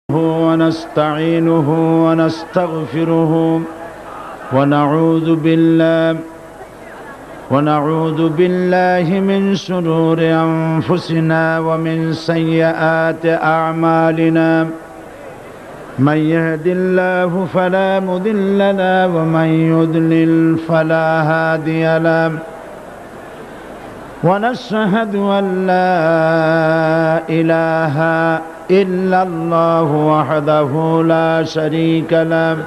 ونستعينه ونستغفره ونعوذ بالله من شرور أنفسنا ومن سيئات أعمالنا من يهد الله فلا مضل له ومن يضلل فلا هادي له ونشهد أن لا إله إلا الله وحده لا شريك له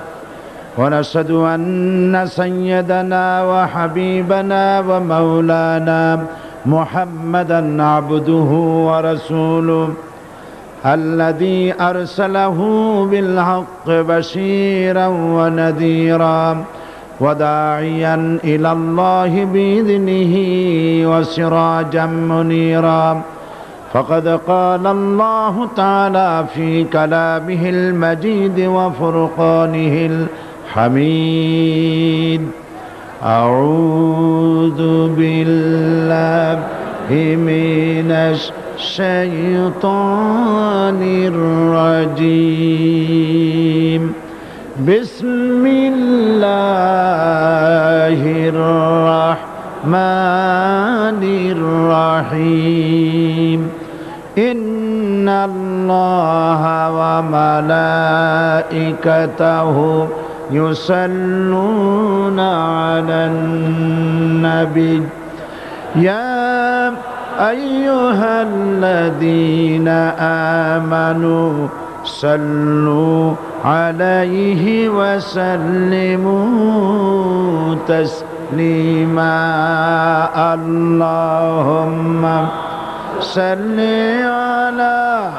ونشهد أن سيدنا وحبيبنا ومولانا محمدا عبده ورسوله الذي أرسله بالحق بشيرا ونذيرا وداعيا إلى الله بإذنه وسراجا منيرا فقد قال الله تعالى في كلامه المجيد وفرقانه الحميد أعوذ بالله من الشيطان الرجيم بسم الله الرحمن الرحيم إن الله وملائكته يصلون على النبي يا أيها الذين آمنوا صلوا عليه وسلموا تسليما اللهم صل على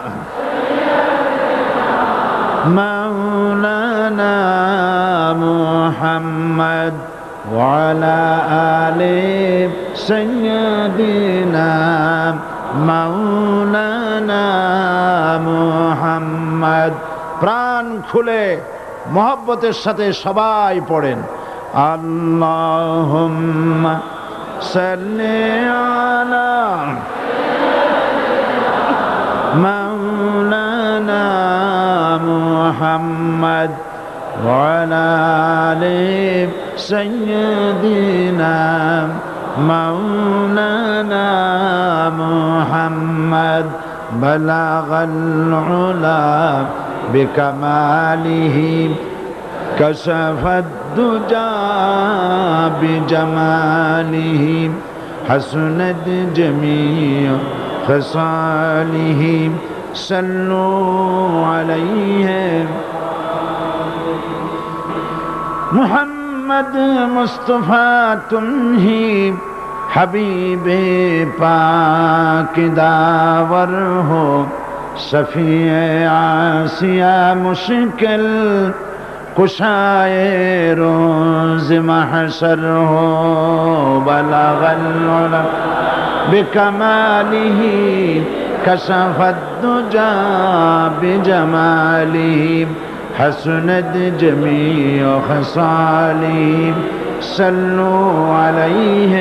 مولانا محمد وعلى آل سيدنا مولانا محمد প্রাণ খুলে মহব্বতের সাথে সবাই পড়েন আল্লাহুম্মা সাল্লি আলা مولانا محمد وعلى آل سيدنا مولانا محمد بلغ العلا بكماله كشف الدجى بجماله حسنت جميع خصاله صلوا عليه محمد مصطفى تمہی حبیب پاک داور ہو شفیع آسیہ مشکل کشائے روز محشر ہو بلغ العلا بکمالہ کشف الدجى بجماله حسنت جميع خصاله صلوا عليه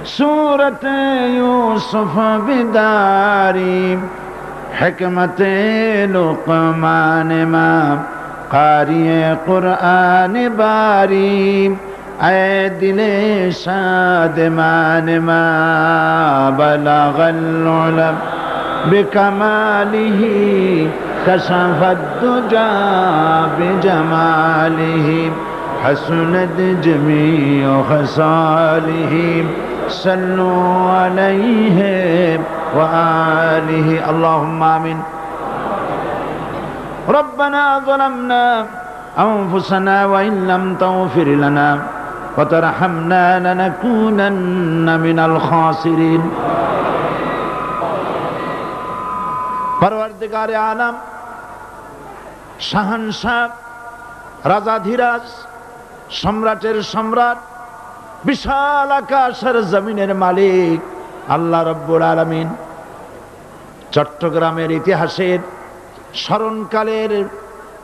سورة يوسف بداري حکمت لقمان ما قاری قرآن باری اے دل شادمان ما بلغ العلا بکمالہ کشف الدجى بجماله حسنت جميع خصاله صلوا عليه وآله اللهم آمين ربنا ظلمنا أنفسنا وإن لم تغفر لنا وترحمنا لنكونن من الخاسرين পরওয়ারদিগারে আলম শাহানশাহ রাজাধিরাজ সম্রাটের সম্রাট বিশাল আকাশের জমিনের মালিক আল্লাহ রব্বুল আলামিন চট্টগ্রামের ইতিহাসের স্মরণকালের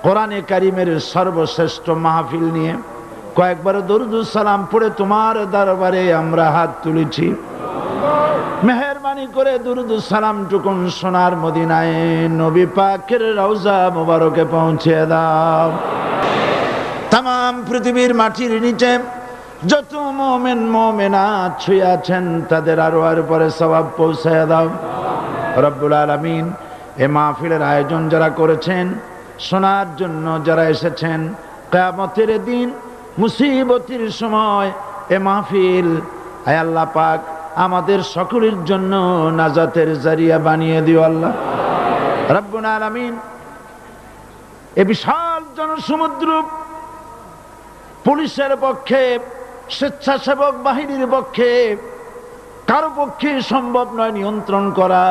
কোরআনে কারিমের সর্বশ্রেষ্ঠ মাহফিল নিয়ে কয়েকবার দরুদ সালাম পড়ে তোমার দরবারে আমরা হাত তুলেছি। মেহেরবানি মেহরবানি করে দুরুদ ও সালাম টুকুন সোনার মদিনায় নবী পাকের রওজা মোবারকে পৌঁছে দাও। তাম পৃথিবীর মাটির নিচে যত মুমিন মুমিনাত শুয়ে আছেন তাদের আরওয়ার উপরে সওয়াব পৌঁছায় দাও রব্বুল আলামিন। এ মাহফিলের আয়োজন যারা করেছেন, শোনার জন্য যারা এসেছেন, কিয়ামতের দিন মুসিবতের সময় এ মাহফিল আয় আল্লাহ পাক আমাদের সকলের জন্য নাজাতের জারিয়া বানিয়ে দিও আল্লাহ রব্বুল আলামিন। এ বিশাল জনসমুদ্র পুলিশের পক্ষে, স্বেচ্ছাসেবক বাহিনীর পক্ষে কারো পক্ষে সম্ভব নয় নিয়ন্ত্রণ করা।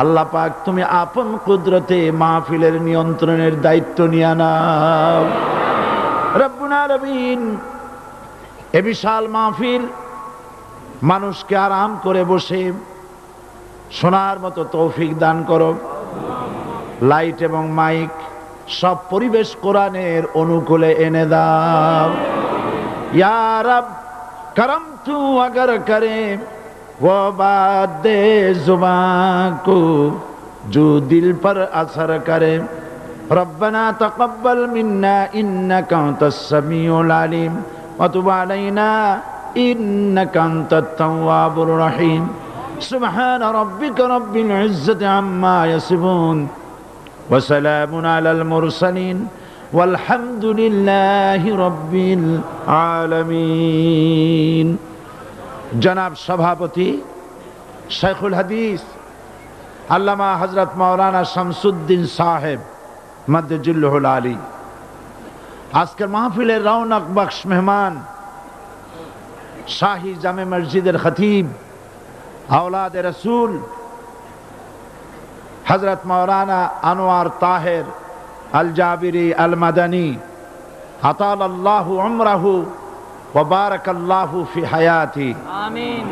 আল্লাহ পাক তুমি আপন কুদরতে মাহফিলের নিয়ন্ত্রণের দায়িত্ব নিয়ে নাও রব্বুল আলামিন। এ বিশাল মাহফিল মানুষকে আরাম করে বসে শোনার মতো তৌফিক দান করো। লাইট এবং মাইক সব পরিবেশ কোরআনের অনুকূলে এনে দাও ইয়া রব। করম তু अगर करे वो बात दे जुबान को जो दिल पर असर करे। रब्बना तकब्बल मिन्ना इन्नका अंतस समीउल अलीम व तुब अलैना इन्नका अंतत तव्वाबुर रहीम। सुब्हान रब्बिका रब्बिल इज्जति अम्मा यसिफून व सलामुन अलल मुरसलीन वल्हम्दुलिल्लाहि रब्बिल आलमीन। जनाब सभापति शेखुल हदीस अल्लामा हजरत मौलाना शमसुद्दीन साहेब मद्दजिल्लुहुल आली आजकल महफिले रौनक बख्श मेहमान शाही जामे मस्जिदर खतीब औलाद रसूल हजरत मौलाना अनवार ताहिर अल जाबिरी अल मदनी अतालल्लाहु उम्रहु व बारकाल्लाहु फी हयाती आमीन।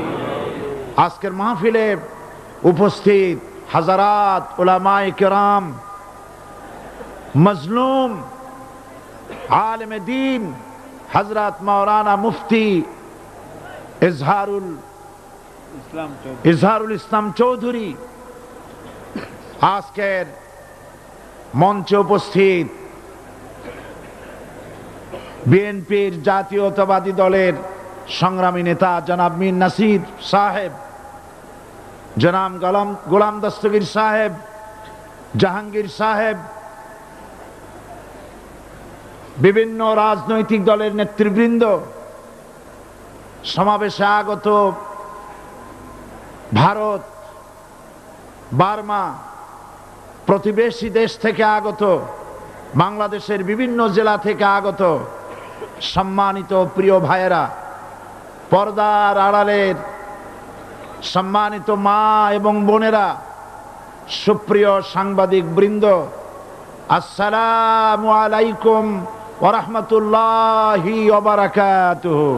आजकेर महफिले उपस्थित हजरात उलमाए किराम, मजलूम आलिम दीन हजरत मौलाना मुफ्ती इजहारुल इस्लाम चौधरी, आजकेर मंचे उपस्थित বিএনপির জাতীয়তাবাদী দলের সংগ্রামী নেতা জনাব মীর নাসির সাহেব, জনাব গোলাম দস্তগীর সাহেব, জাহাঙ্গীর সাহেব, বিভিন্ন রাজনৈতিক দলের নেতৃবৃন্দ, সমাবেশে আগত ভারত, বার্মা, প্রতিবেশী দেশ থেকে আগত, বাংলাদেশের বিভিন্ন জেলা থেকে আগত সম্মানিত প্রিয় ভাইয়েরা, পর্দার আড়ালের সম্মানিত মা এবং বোনেরা, সুপ্রিয় সাংবাদিক বৃন্দ, আসসালামু আলাইকুম ওয়া রাহমাতুল্লাহি ওয়া বারাকাতুহু।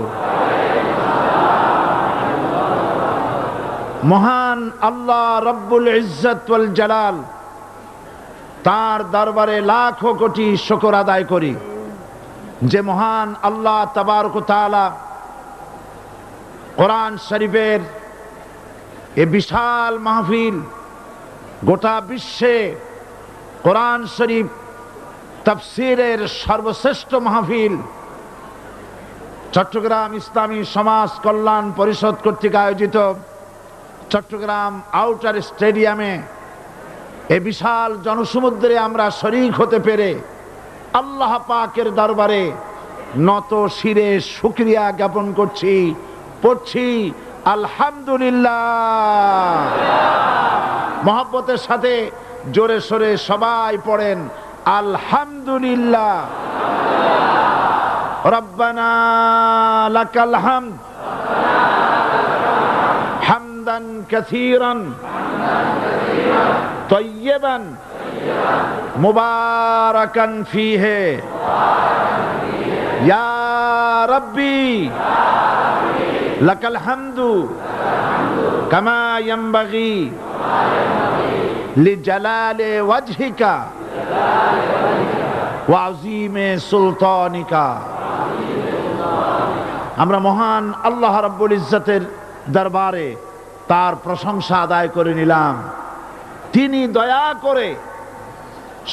মহান আল্লাহ রব্বুল ইজ্জত ওয়াল জালাল তার দরবারে লাখো কোটি শুকর আদায় করি যে মহান আল্লাহ তাবারক ওয়া তাআলা কোরআন শরীফের এ বিশাল মাহফিল, গোটা বিশ্বে কোরআন শরীফ তাফসীরের সর্বশ্রেষ্ঠ মাহফিল চট্টগ্রাম ইসলামী সমাজ কল্যাণ পরিষদ কর্তৃক আয়োজিত চট্টগ্রাম আউটার স্টেডিয়ামে এ বিশাল জনসমুদ্রে আমরা শরীক হতে পেরে আল্লাহ পাকের দরবারে নত শিরে শুকরিয়া জ্ঞাপন করছি, পড়ছি আলহামদুলিল্লাহ। মহব্বতের সাথে জোরে সোরে সবাই পড়েন আলহামদুলিল্লাহ। রব্বানা লাকাল হামদ হামদান কাসীরান তয়্যিবান মুবারাকান ফীহি ইয়া রাব্বি লাকাল হামদু কামা ইয়ানবাগি লিজালালি ওয়াজহিকা ওয়া আযীমি সুলতানিকা। আমরা মহান আল্লাহ রাব্বুল ইজ্জতের দরবারে তার প্রশংসা আদায় করে নিলাম। তিনি দয়া করে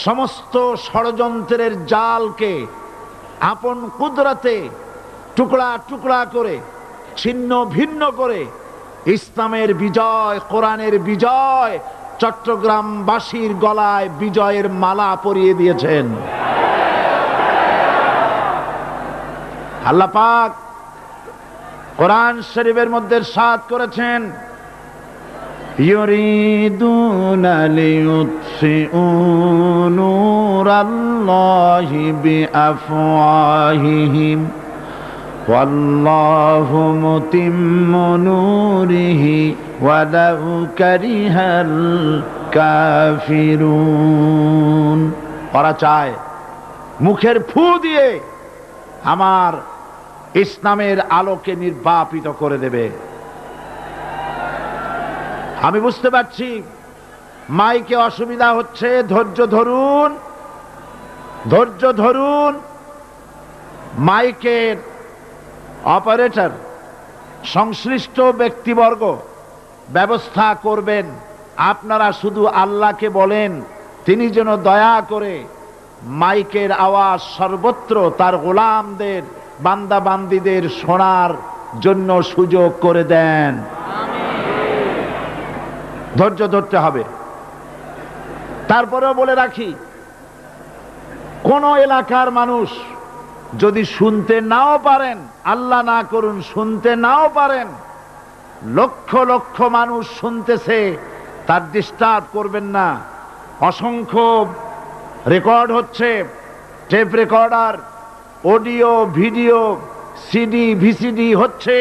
সমস্ত ষড়যন্ত্রের জালকে আপন কুদরতে টুকরা টুকরা করে ছিন্ন ভিন্ন করে ইসলামের বিজয়, কোরআনের বিজয় চট্টগ্রামবাসীর গলায় বিজয়ের মালা পরিয়ে দিয়েছেন। আল্লাহ পাক কোরআন শরীফের মধ্যে ইরশাদ করেছেন, ইউরিদুনা লিইউতফিউ নূরাল্লাহি বিআফওয়াহিহিম ওয়াল্লাহু মুতিম্মু নূরিহি ওয়ালাউ কারিহাল কাফিরুন। ওরা চায় মুখের ফু দিয়ে আমার ইসলামের আলোকে নির্বাপিত করে দেবে। আমি বুঝতে পারছি মাইকে অসুবিধা হচ্ছে, ধৈর্য ধরুন, ধৈর্য ধরুন। মাইকের অপারেটর সংশ্লিষ্ট ব্যক্তিবর্গ ব্যবস্থা করবেন। আপনারা শুধু আল্লাহকে বলেন তিনি যেন দয়া করে মাইকের আওয়াজ সর্বত্র তার গোলামদের, বান্দা বান্দীদের শোনার জন্য সুযোগ করে দেন। ধৈর্য ধরতে হবে। তারপরেও বলে রাখি, কোন এলাকার মানুষ যদি শুনতে নাও পারেন, আল্লাহ না করুন শুনতে নাও পারেন, লক্ষ লক্ষ মানুষ শুনতেছে, তার ডিস্টার্ব করবেন না। অসংখ্য রেকর্ড হচ্ছে, tape recorder, audio video, CD VCD হচ্ছে,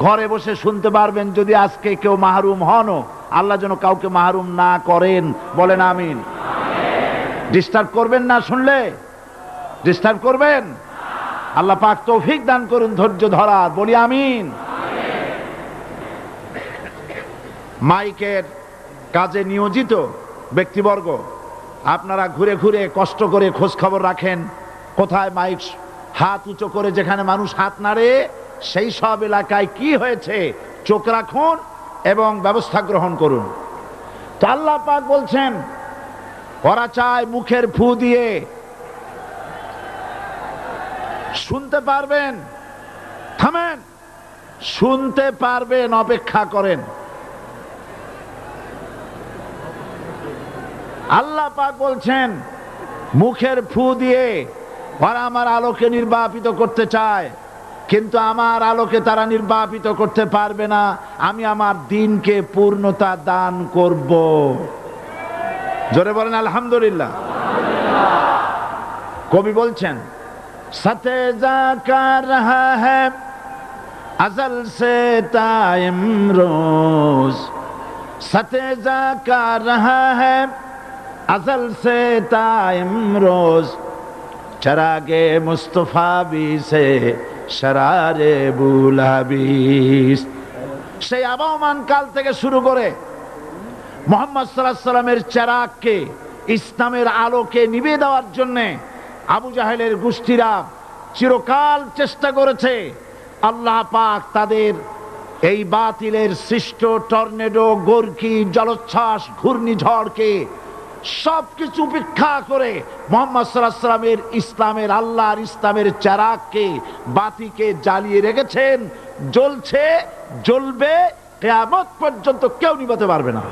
ঘরে বসে শুনতে পারবেন। যদি আজকে কেউ মাহরুম হনও, আল্লাহ যেন কাউকে মাহরুম না করেন, বলেন আমিন। ডিস্টার্ব করবেন না, শুনলে ডিস্টার্ব করবেন। আল্লাহ পাক তৌফিক দান করুন ধৈর্য ধরার, বলি আমিন। মাইকের কাজে নিয়োজিত ব্যক্তিবর্গ, আপনারা ঘুরে ঘুরে কষ্ট করে খোঁজ খবর রাখেন কোথায় মাইক হাত উঁচু করে যেখানে মানুষ হাত নাড়ে, সেই সব এলাকায় কি হয়েছে চোখ রাখুন এবং ব্যবস্থা গ্রহণ করুন। তো আল্লাহ পাক বলছেন ওরা চায় মুখের ফু দিয়ে শুনতে পারবেন। থামেন, শুনতে পারবেন, অপেক্ষা করেন। আল্লাহ পাক বলছেন মুখের ফু দিয়ে ওরা আমার আলোকে নির্বাপিত করতে চায়, কিন্তু আমার আলোকে তারা নির্বাপিত করতে পারবে না। আমি আমার দ্বীনকে পূর্ণতা দান করব। জোরে বলেন আলহামদুলিল্লাহ। কবি বলছেন, সাথে জাকা রহা হ্যায় আজল সে তা ইমরোজ, সাথে জাকা রহা হ্যায় अज़ल से ता इमरोज, चरागे मुस्तफा भी से शरारे बुलाबिस। সেই আবহমান কাল থেকে শুরু করে মুহাম্মদ সাল্লাল্লাহু আলাইহি সাল্লামের চেরাগকে, ইসলামের আলোকে নিভিয়ে দেওয়ার জন্য আবু জাহেলের গোষ্ঠীরা চিরকাল চেষ্টা করেছে। আল্লাহ পাক তাদের এই বাতিলের সৃষ্ট টর্নেডো, গর্কি, জলোচ্ছ্বাস, ঘূর্ণিঝড়কে সবকিছু উপেক্ষা করে মুহাম্মদ সাল্লাল্লাহু আলাইহি সাল্লামের ইসলামের, আল্লাহর ইসলামের চেরাগকে, বাতিকে জ্বালিয়ে রেখেছেন। জ্বলছে, জ্বলবে, কিয়ামত পর্যন্ত কেউ নিভাতে পারবে না।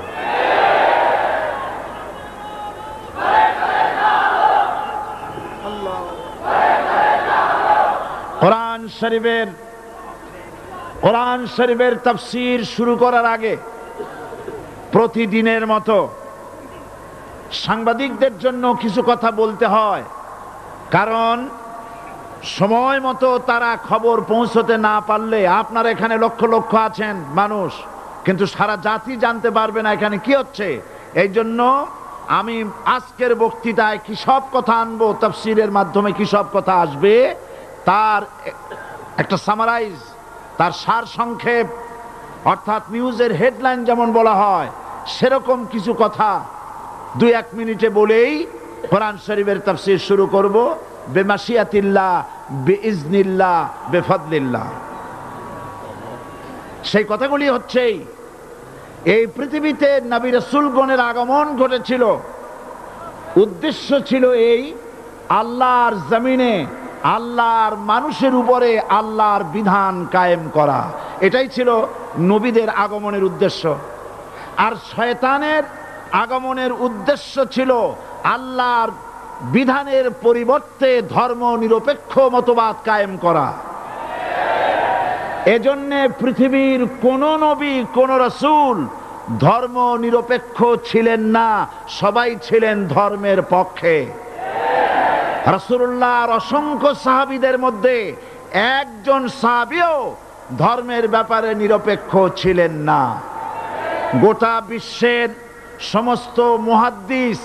কোরআন শরীফের তাফসীর শুরু করার আগে প্রতিদিনের মতো সাংবাদিকদের জন্য কিছু কথা বলতে হয়, কারণ সময় মতো তারা খবর পৌঁছতে না পারলে, আপনারা এখানে লক্ষ লক্ষ আছেন মানুষ, কিন্তু সারা জাতি জানতে পারবে না এখানে কি হচ্ছে। এই জন্য আমি আজকের বক্তৃতায় কি সব কথা আনবো, তাফসীরের মাধ্যমে কি সব কথা আসবে, তার একটা সামারাইজ, তার সার সংক্ষেপ, অর্থাৎ নিউজের হেডলাইন যেমন বলা হয় সেরকম কিছু কথা 2-1 মিনিটে বলেই কোরআন শরীফের তাফসীর শুরু করব। বেমাশিয়াতিল্লাহ, বিইজনিল্লাহ, বেফাদলিল্লাহ। সেই কথাগুলি হচ্ছে এই পৃথিবীতে নবী রাসূলগণের আগমন ঘটেছিল, উদ্দেশ্য ছিল এই আল্লাহর জমিনে আল্লাহর মানুষের উপরে আল্লাহর বিধান কায়েম করা। এটাই ছিল নবীদের আগমনের উদ্দেশ্য। আর শয়তানের আগমনের উদ্দেশ্য ছিল আল্লাহর বিধানের পরিবর্তে ধর্ম নিরপেক্ষ মতবাদ কায়েম করা। এজন্যে পৃথিবীর কোন নবী কোন রাসূল ধর্ম নিরপেক্ষ ছিলেন না, সবাই ছিলেন ধর্মের পক্ষে। রাসূলুল্লাহর অসংখ্য সাহাবীদের মধ্যে একজন সাহাবীও ধর্মের ব্যাপারে নিরপেক্ষ ছিলেন না। গোটা বিশ্বের সমস্ত মুহাদ্দিস,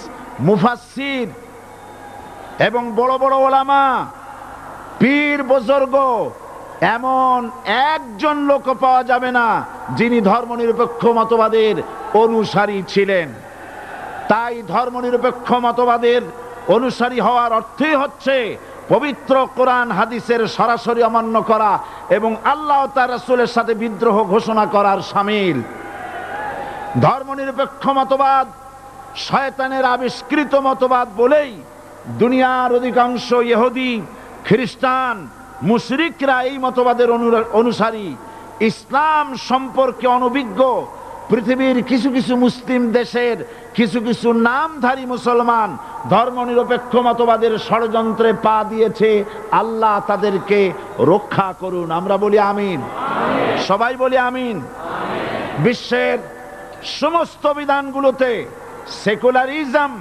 মুফাসসির এবং বড় বড় ওলামা, পীর বুজুর্গ, এমন একজন লোক পাওয়া যাবে না যিনি ধর্মনিরপেক্ষ মতবাদের অনুসারী ছিলেন। তাই ধর্মনিরপেক্ষ মতবাদের অনুসারী হওয়ার অর্থই হচ্ছে পবিত্র কোরআন হাদিসের সরাসরি অমান্য করা এবং আল্লাহ ও তার রাসূলের সাথে বিদ্রোহ ঘোষণা করার শামিল। ধর্মনিরপেক্ষ মতবাদ শয়তানের আবিষ্কৃত মতবাদ বলেই দুনিয়ার অধিকাংশ ইহুদি, খ্রিস্টান, মুশরিকরা এই মতবাদের অনুসারী। ইসলাম সম্পর্কে অনভিজ্ঞ পৃথিবীর কিছু কিছু মুসলিম দেশের কিছু কিছু নামধারী মুসলমান ধর্মনিরপেক্ষ মতবাদের ষড়যন্ত্রে পা দিয়েছে। আল্লাহ তাদেরকে রক্ষা করুন। আমরা বলি আমিন, সবাই বলি আমিন। বিশ্বের সমস্ত বিধানগুলোতে সেকুলারিজম,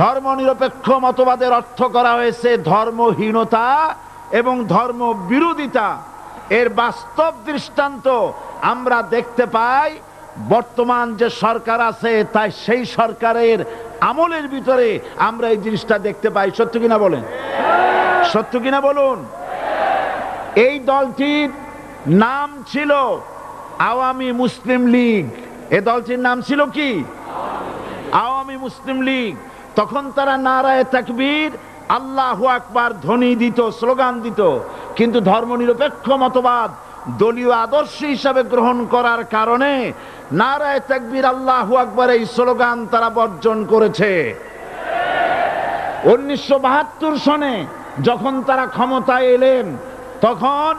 ধর্মনিরপেক্ষ মতবাদের অর্থ করা হয়েছে ধর্মহীনতা এবং ধর্ম বিরোধিতা। এর বাস্তব দৃষ্টান্ত আমরা দেখতে পাই বর্তমান যে সরকার আছে, তাই সেই সরকারের আমলের ভিতরে আমরা এই জিনিসটা দেখতে পাই। সত্য কিনা বলেন? সত্য কিনা বলুন? এই দলটির নাম ছিল আওয়ামী মুসলিম লীগ। এই দলটির নাম ছিল কি? আওয়ামী মুসলিম লীগ। তখন তারা নারায়ে তাকবীর, আল্লাহু আকবার ধ্বনি দিত, স্লোগান দিত। কিন্তু ধর্মনিরপেক্ষ মতবাদ দলীয় আদর্শ হিসাবে গ্রহণ করার কারণে নারায়ে তাকবীর, আল্লাহু আকবার এই স্লোগান তারা বর্জন করেছে। 1972 সনে যখন তারা ক্ষমতায় এলেন, তখন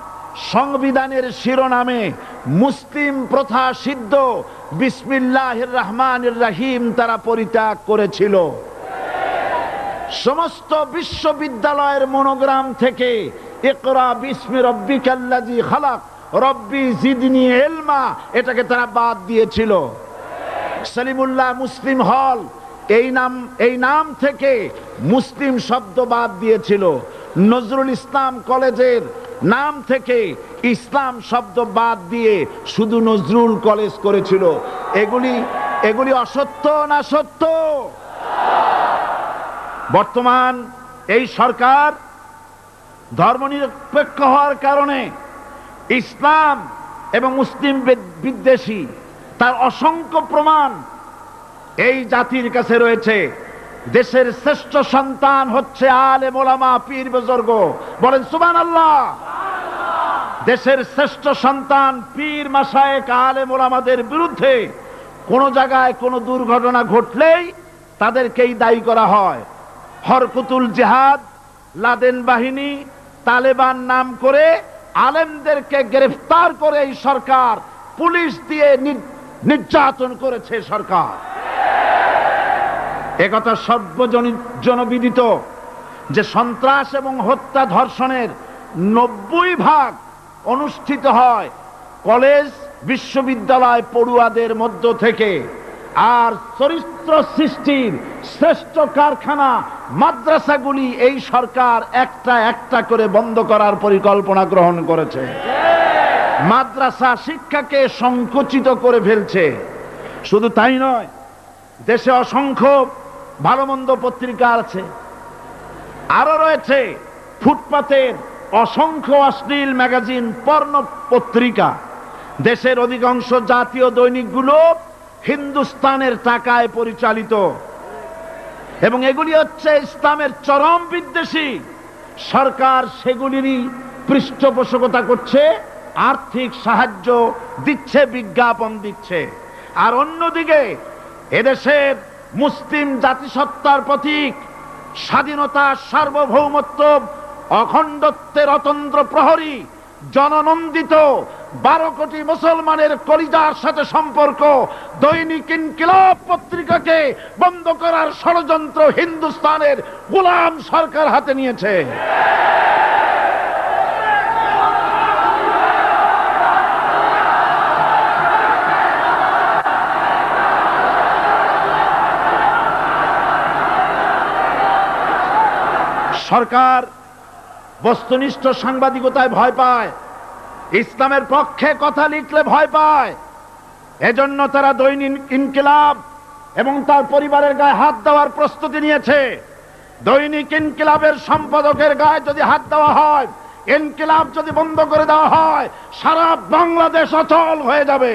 সংবিধানের শিরোনামে মুসলিম প্রথা সিদ্ধ বিসমিল্লাহির রহমানির রহিম তারা পরিত্যাগ করেছিল। সমস্ত বিশ্ববিদ্যালয়ের মনোগ্রাম থেকে ইকরা বিসমি রব্বিকাল্লাযী খালাক, রব্বি জিদনি ইলমা, এটাকে তারা বাদ দিয়েছিল। সলিমুল্লাহ মুসলিম হল, এই নাম থেকে মুসলিম শব্দ বাদ দিয়েছিল। নজরুল ইসলাম কলেজের নাম থেকে ইসলাম শব্দ বাদ দিয়ে শুধু নজরুল কলেজ করেছিল। এগুলি অসত্য না সত্য? বর্তমান এই সরকার ধর্মনিরপেক্ষ হওয়ার কারণে ইসলাম এবং মুসলিম বিদ্বেষী, তার অসংখ্য প্রমাণ এই জাতির কাছে রয়েছে। দেশের শ্রেষ্ঠ সন্তান হচ্ছে আলেম ওলামা, পীর বুজুর্গ। বলেন সুবহানাল্লাহ। দেশের শ্রেষ্ঠ সন্তান পীর মাশায়েখ আলেম ওলামাদের বিরুদ্ধে কোন জায়গায় কোনো দুর্ঘটনা ঘটলেই তাদেরকেই দায়ী করা হয়। হরকুতুল জিহাদ, লাদেন বাহিনী, তালেবান নাম করে আলেমদেরকে গ্রেফতার করে এই সরকার পুলিশ দিয়ে নির্যাতন করেছে সরকার। একথা সর্বজনবিদিত যে সন্ত্রাস এবং হত্যা ধর্ষণের 90% অনুষ্ঠিত হয় কলেজ বিশ্ববিদ্যালয় পড়ুয়াদের মধ্য থেকে। আর চরিত্র সৃষ্টির শ্রেষ্ঠ কারখানা মাদ্রাসাগুলি এই সরকার একটা একটা করে বন্ধ করার পরিকল্পনা গ্রহণ করেছে। মাদ্রাসা শিক্ষাকে সংকুচিত করে ফেলছে। শুধু তাই নয়, দেশে অসংখ্য ভালো মন্দ পত্রিকা আছে, আরো রয়েছে ফুটপাতের অসংখ্য অশ্লীল ম্যাগাজিন, পর্ণ পত্রিকা। দেশের অধিকাংশ জাতীয় দৈনিকগুলো হিন্দুস্তানের টাকায় পরিচালিত এবং এগুলি হচ্ছে ইসলামের চরম বিদ্বেষী। সরকার সেগুলিরই পৃষ্ঠপোষকতা করছে, আর্থিক সাহায্য দিচ্ছে, বিজ্ঞাপন দিচ্ছে। আর অন্যদিকে এদেশের মুসলিম জাতিসত্তার প্রতীক স্বাধীনতা, সার্বভৌমত্ব, অখণ্ডত্বের অতন্ত্র প্রহরী, জননন্দিত 12 কোটি মুসলমানের কলিজার সাথে সম্পর্ক দৈনিক ইনকিলাব পত্রিকাকে বন্ধ করার ষড়যন্ত্র হিন্দুস্তানের গোলাম সরকার হাতে নিয়েছে। সরকার বস্তুনিষ্ঠ সাংবাদিকতায় ভয় পায়, ইসলামের পক্ষে কথা লিখলে ভয় পায়। এজন্য তারা দৈনিক ইনকিলাব এবং তার পরিবারের গায়ে হাত দেওয়ার প্রস্তুতি নিয়েছে। দৈনিক ইনকিলাবের সম্পাদকের গায়ে যদি হাত দেওয়া হয়, ইনকিলাব যদি বন্ধ করে দেওয়া হয়, সারা বাংলাদেশ অচল হয়ে যাবে।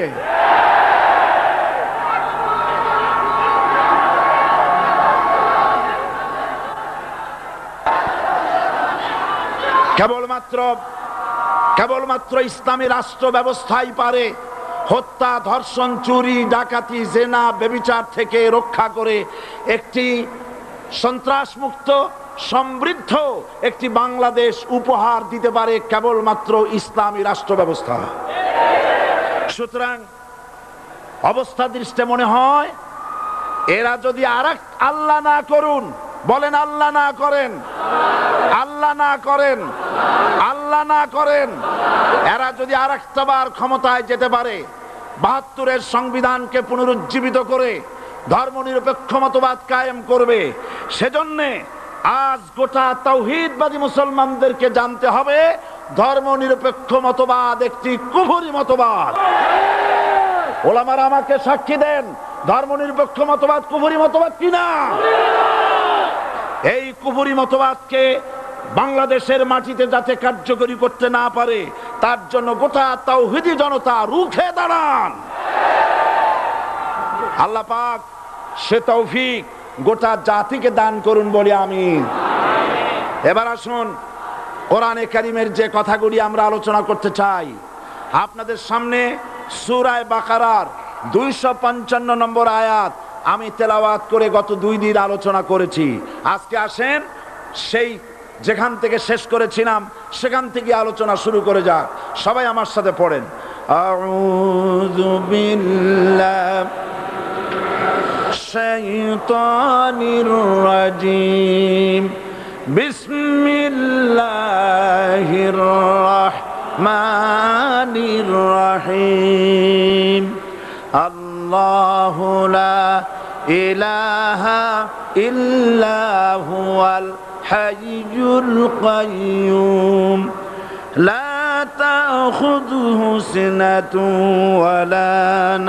কেবলমাত্র ইসলামী রাষ্ট্র ব্যবস্থাই পারে হত্যা, ধর্ষণ, চুরি, ডাকাতি, জেনা, ব্যভিচার থেকে রক্ষা করে একটি সন্ত্রাসমুক্ত সমৃদ্ধ একটি বাংলাদেশ উপহার দিতে পারে কেবলমাত্র ইসলামী রাষ্ট্র ব্যবস্থা। সুতরাং অবস্থা দৃষ্টে মনে হয় এরা যদি আরেক আল্লাহ না করুন, বলেন আল্লাহ না করেন, আল্লাহ না করেন, আল্লাহ না করেন, এরা যদি আরেকটা বার ক্ষমতায় যেতে পারে, ৭২-এর সংবিধানকে পুনরুজ্জীবিত করে ধর্মনিরপেক্ষ মতবাদ কায়েম করবে, সেজন্যে আজ গোটা তাওহীদবাদী মুসলমানদেরকে জানতে হবে ধর্মনিরপেক্ষ মতবাদ একটি কুফরি মতবাদ। ওলামারা আমাকে সাক্ষী দেন, ধর্মনিরপেক্ষ মতবাদ কুফরি মতবাদ কিনা। এই কুফরি মতবাদকে বাংলাদেশের মাটিতে যাতে কার্যকরী করতে না পারে তার জন্য গোটা তাওহীদি জনতা রুখে দাঁড়ান। আল্লাহ পাক সে তৌফিক গোটা জাতিকে দান করুন বলি আমিন। এবার আসুন কোরআনে কারীমের যে কথাগুলি আমরা আলোচনা করতে চাই, আপনাদের সামনে সূরা বাকারার 255 নম্বর আয়াত আমি তেলাওয়াত করে গত 2 দিন আলোচনা করেছি। আজকে আসেন সেই যেখান থেকে শেষ করেছিলাম সেখান থেকে আলোচনা শুরু করে যাক। সবাই আমার সাথে পড়েন, আউযু বিল্লাহি শাইতানির রাজিম, বিসমিল্লাহির রাহমানির রাহিম। আল্লাহু লা ইলাহা ইল্লা হুয়াল হাইয়ুল কাইয়্যুম লা তাখুযুহু সিনাতুন ওয়ালা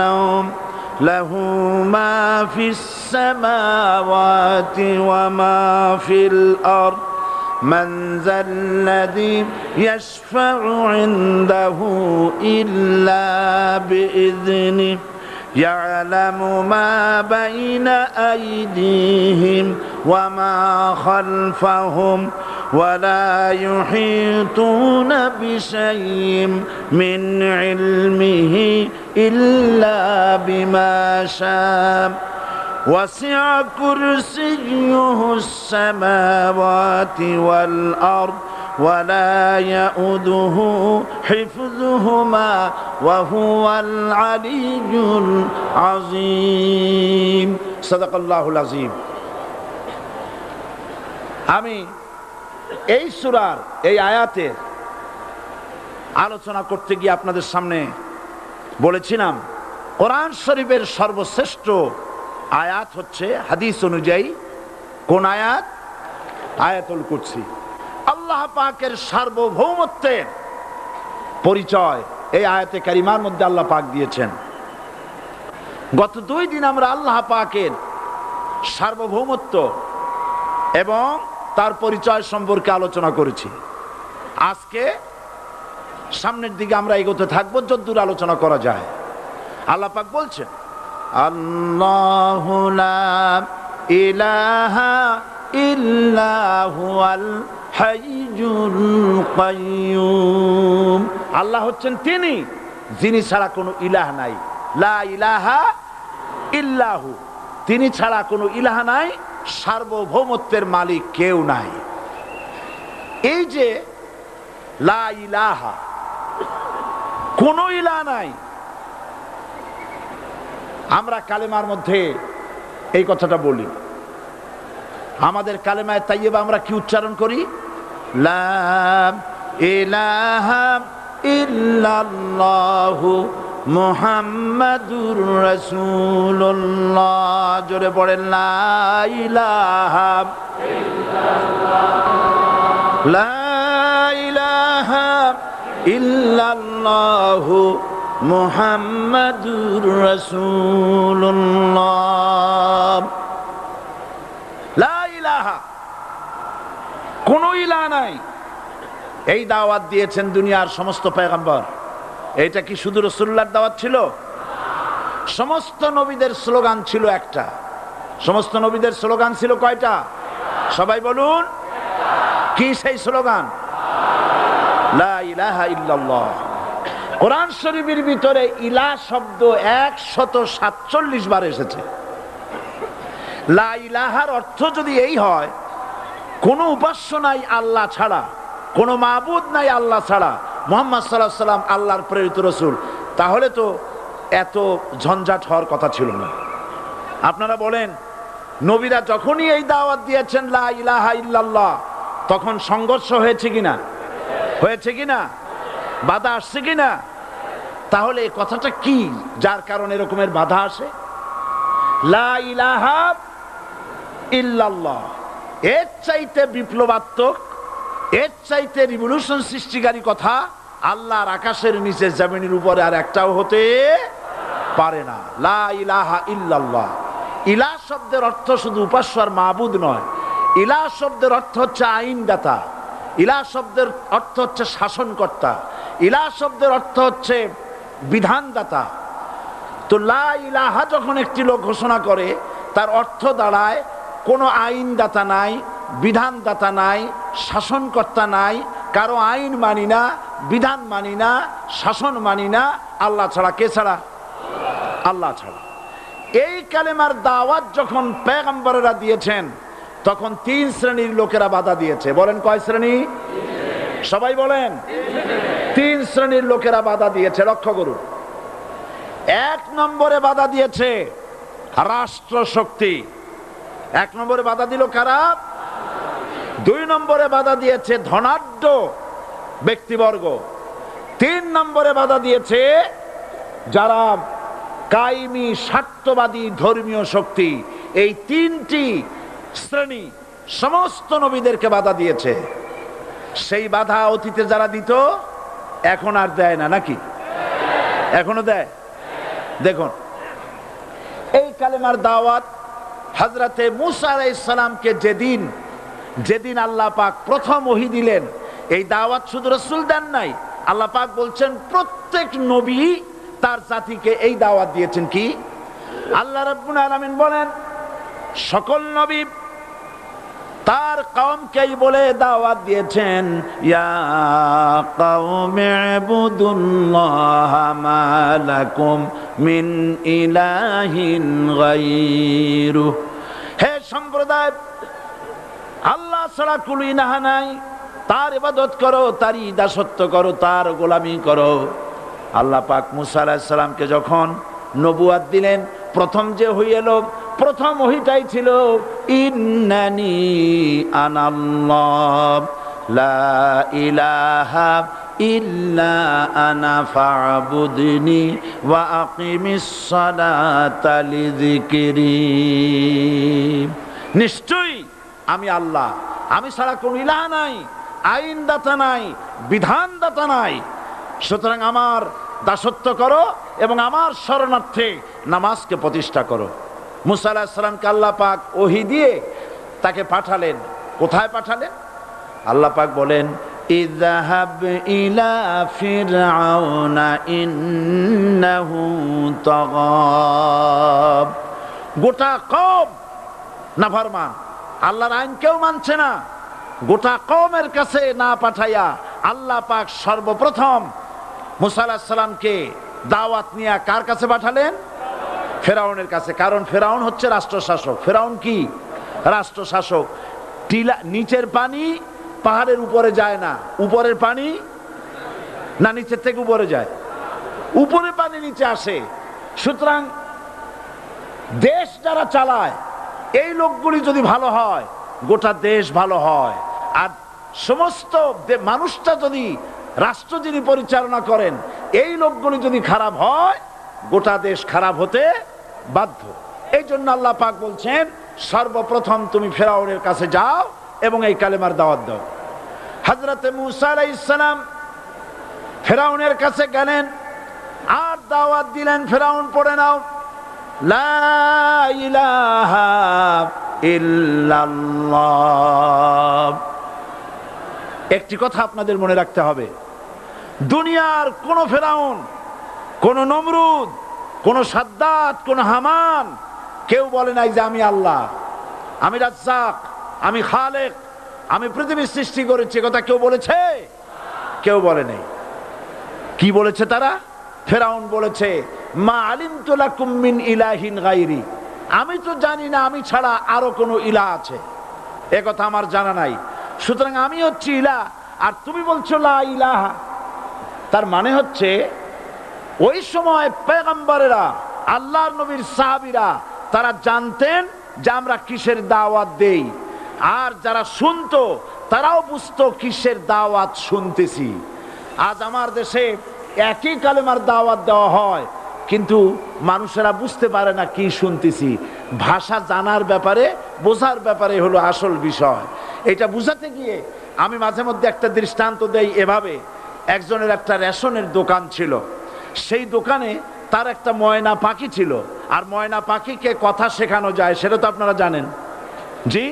নাওম লাহু মা ফিস সামাওয়াতি ওয়া মা ফিল আরদ মান যাল্লাযী ইয়াশফা'ু ইনদাহু ইল্লা বিইذনিহি ইয়ালামু মা বাইনা আইদিহিম ওয়া মা খালফাহুম ওয়া লা ইউহিতুনা বিশাইইন মিন ইলমিহি ইল্লা বিমা শাআ ওয়াসি'a কুরসিয়্যুহুস সামাওয়াতি ওয়াল আরদ ولا يؤوده حفظهما وهو العلي العظيم صدق الله العظيم। আমি এই সূরার এই আয়াতের আলোচনা করতে গিয়ে আপনাদের সামনে বলেছিলাম কোরআন শরীফের সর্বশ্রেষ্ঠ আয়াত হচ্ছে হাদিস অনুযায়ী কোন আয়াত? আয়াতুল কুরসি। আল্লাহ পাকের সার্বভৌমত্বের পরিচয় এই আয়াতে কারিমার মধ্যে আল্লাহ পাক দিয়েছেন। গত 2 দিন আমরা আল্লাহ পাকের সার্বভৌমত্ব এবং তার পরিচয় সম্পর্কে আলোচনা করেছি। আজকে সামনের দিকে আমরা এগোতে থাকবো যতদূর আলোচনা করা যায়। আল্লাহ পাক বলছেন আল্লাহু লা ইলাহা ইল্লা হুয়াল হাইয়ুল কাইয়্যুম। আল্লাহ হচ্ছেন তিনি যিনি ছাড়া কোনো ইলাহ নাই। লা ইলাহা ইল্লাহু, তিনি ছাড়া কোনো ইলাহ নাই, সার্বভৌমত্বের মালিক কেউ নাই। এই যে লা ইলাহা, কোনো ইলাহ নাই, আমরা কালেমার মধ্যে এই কথাটা বলি। আমাদের কালেমায়ে তাইয়্যিবা আমরা কি উচ্চারণ করি? লা ইলাহা ইল্লাল্লাহু মুহাম্মাদুর রাসূলুল্লাহ। জোরে পড়েন লা ইলাহা ইল্লাল্লাহ, লা ইলাহা ইল্লাল্লাহু মুহাম্মাদুর রাসূলুল্লাহ। লা ইলাহা, কোনো ইলাহ নাই। এই দাওয়াত দিয়েছেন দুনিয়ার সমস্ত পয়গম্বর। এটা কি শুধু রাসূলুল্লাহর দাওয়াত ছিল? সমস্ত নবীদের স্লোগান ছিল একটা। সমস্ত নবীদের স্লোগান ছিল কয়টা? সবাই বলুন, কি সেই স্লোগান? লা ইলাহা ইল্লাল্লাহ। কোরআন শরীফের ভিতরে ইলাহ শব্দ 147 বার এসেছে। লা ইলাহার অর্থ যদি এই হয়, কোনো উপাস্য নাই আল্লাহ ছাড়া, কোনো মাবুদ নাই আল্লাহ ছাড়া, মুহাম্মদ সাল্লাল্লাহু আলাইহি ওয়াসাল্লাম আল্লাহর প্রেরিত রাসূল, তাহলে তো এত ঝঞ্ঝাট হওয়ার কথা ছিল না। আপনারা বলেন, নবীরা যখনই এই দাওয়াত দিয়েছেন লা ইলাহা ইল্লাল্লাহ, তখন সংঘর্ষ হয়েছে কিনা? হয়েছে কিনা? বাধা আসছে কিনা? তাহলে এই কথাটা কি যার কারণে এরকমের বাধা আসে? লা ইলাহা ইল্লাল্লাহ, এর চাইতে বিপ্লবাত্মক, এর চাইতে রিভলিউশন সৃষ্টিকারী কথা আল্লাহর আকাশের নিচে জমিনের উপরে আর একটাও হতে পারে না। লা ইলাহা ইল্লাল্লাহ। ইলাহ শব্দের অর্থ শুধু উপাস্য আর মাবুদ নয়। ইলাহ শব্দের অর্থ হচ্ছে আইনদাতা, ইলাহ শব্দের অর্থ হচ্ছে শাসনকর্তা, ইলাহ শব্দের অর্থ হচ্ছে বিধানদাতা। তো লা ইলাহা যখন একটি লোক ঘোষণা করে, তার অর্থ দাঁড়ায় কোনো আইনদাতা নাই, বিধানদাতা নাই, শাসনকর্তা নাই, কারো আইন মানি না, বিধান মানি না, শাসন মানি না, আল্লাহ ছাড়া। কে ছাড়া? আল্লাহ ছাড়া। এই কালেমার দাওয়াত যখন পয়গম্বরেরা দিয়েছেন, তখন 3 শ্রেণীর লোকেরা বাধা দিয়েছে। বলেন কয় শ্রেণী? সবাই বলেন। 3 শ্রেণীর লোকেরা বাধা দিয়েছে। লক্ষ্য করুন। 1 নম্বরে বাধা দিয়েছে রাষ্ট্র শক্তি। 1 নম্বরে বাধা দিল কারা? 2 নম্বরে বাধা দিয়েছে ধনাঢ্য ব্যক্তিবর্গ। 3 নম্বরে বাধা দিয়েছে যারা কায়েমি স্বার্থবাদী ধর্মীয় শক্তি। এই 3টি শ্রেণী সমস্ত নবীদেরকে বাধা দিয়েছে। সেই বাধা অতীতে যারা দিত, এখন আর দেয় না নাকি? এখনো দেয়। দেখুন, এই কালেমার দাওয়াত হযরতে মূসা আলাইহিস সালামকে যেদিন আল্লাহ পাক প্রথম ওহী দিলেন, এই দাওয়াত শুধু রাসূল দেন নাই, আল্লাহ পাক বলছেন প্রত্যেক নবী তার জাতিকে এই দাওয়াত দিয়েছেন। কি? আল্লাহ রাব্বুল আলামিন বলেন, সকল নবী তার কওমকেই বলে দাওয়াত দিয়েছেন, ইয়া কওমি ইবুদুল্লাহা মা লাকুম মিন ইলাহিন গায়রু। হে সম্প্রদায়, আল্লাহ ছাড়া কোনো ইলাহ নাই, তার ইবাদত করো, তারই দাসত্ব করো, তার গোলামি করো। আল্লাহ পাক মূসা আলাইহিস সালামকে যখন নবুয়াত দিলেন, প্রথম যে ওহী এলো, প্রথম ওহীটাই ছিল ইন্নানি আনাল্লাহ লা ইলাহা ইল্লা আনা ফা'বুদনি ওয়া আকিমিস সালাতা লিযিকরি। নিশ্চয়ই আমি আল্লাহ, আমি ছাড়া কোনো ইলাহ নাই, আইনদাতা নাই, বিধানদাতা নাই, সুতরাং আমার দাসত্ব করো এবং আমার শরণার্থে নামাজকে প্রতিষ্ঠা করো। মূসা আলাইহিস সালামকে আল্লাহ পাক ওহী দিয়ে তাকে পাঠালেন। কোথায় পাঠালেন? আল্লাহ পাক বলেন, ইযহাব ইলা ফিরআউনা ইন্নাহু তাগা। গোটা কওম নাফরমান, আল্লাহর আইন কেউ মানছে না। গোটা কওমের কাছে না পাঠাইয়া আল্লাহ পাক সর্বপ্রথম মূসা আলাইহিস সালামকে দাওয়াত নিয়ে কার কাছে পাঠালেন? ফেরাউনের কাছে, কারণ ফেরাউন হচ্ছে রাষ্ট্রশাসক। ফেরাউন কি রাষ্ট্রশাসক। টিলা নিচের পানি পাহাড়ের উপরে যায় না, উপরের পানি না নিচের থেকে উপরে যায়, উপরে পানি নিচে আসে। সুতরাং দেশ যারা চালায় এই লোকগুলি যদি ভালো হয় গোটা দেশ ভালো হয়, আর সমস্ত মানুষটা যদি রাষ্ট্র যিনি পরিচালনা করেন এই লোকগুলি যদি খারাপ হয় গোটা দেশ খারাপ হতে বাধ্য। এই জন্য আল্লাহ পাক বলছেন সর্বপ্রথম তুমি ফেরাউনের কাছে যাও এবং এই কালেমার দাওয়াত দাও। হযরতে মূসা আলাইহিস সালাম ফেরাউনের কাছে গেলেন আর দাওয়াত দিলেন, ফেরাউন পড়ে নাও লা ইলাহা ইল্লাল্লাহ। একটি কথা আপনাদের মনে রাখতে হবে, দুনিয়ার কোন ফেরাউন, কোন নমরুদ, কোন সাদ্দাত, কোন হামান কেউ বলে নাই যে আমি আল্লাহ, আমি রাজ্জাক, আমি খালেক, আমি পৃথিবীর সৃষ্টি করেছি। কথা কেউ বলেছে? কেউ বলে নাই। কি বলেছে তারা? ফেরাউন বলেছে মা আলিমতু লাকুম মিন ইলাহিন গায়রি, আমি তো জানি না আমি ছাড়া আরো কোনো ইলাহ আছে, এ কথা আমার জানা নাই, সুতরাং আমি হচ্ছি ইলাহ আর তুমি বলছো লা ইলাহা। তার মানে হচ্ছে ওই সময় পয়গম্বরেরা, আল্লাহর নবীর সাহাবীরা তারা জানতেন যে আমরা কিসের দাওয়াত দেই, আর যারা শুনতো তারাও বুঝতো কিসের দাওয়াত শুনতেছি। আজ আমার দেশে একই কালেমার দাওয়াত দেওয়া হয় কিন্তু মানুষেরা বুঝতে পারে না কি শুনতেছি। ভাষা জানার ব্যাপারে, বোঝার ব্যাপারে হলো আসল বিষয়। এটা বুঝাতে গিয়ে আমি মাঝে মধ্যে একটা দৃষ্টান্ত দেই এভাবে। একজনের একটা রেশনের দোকান ছিল, সেই দোকানে তার একটা ময়না পাখি ছিল, আর ময়না পাখিকে কথা শেখানো যায় সেটা তো আপনারা জানেন। জি,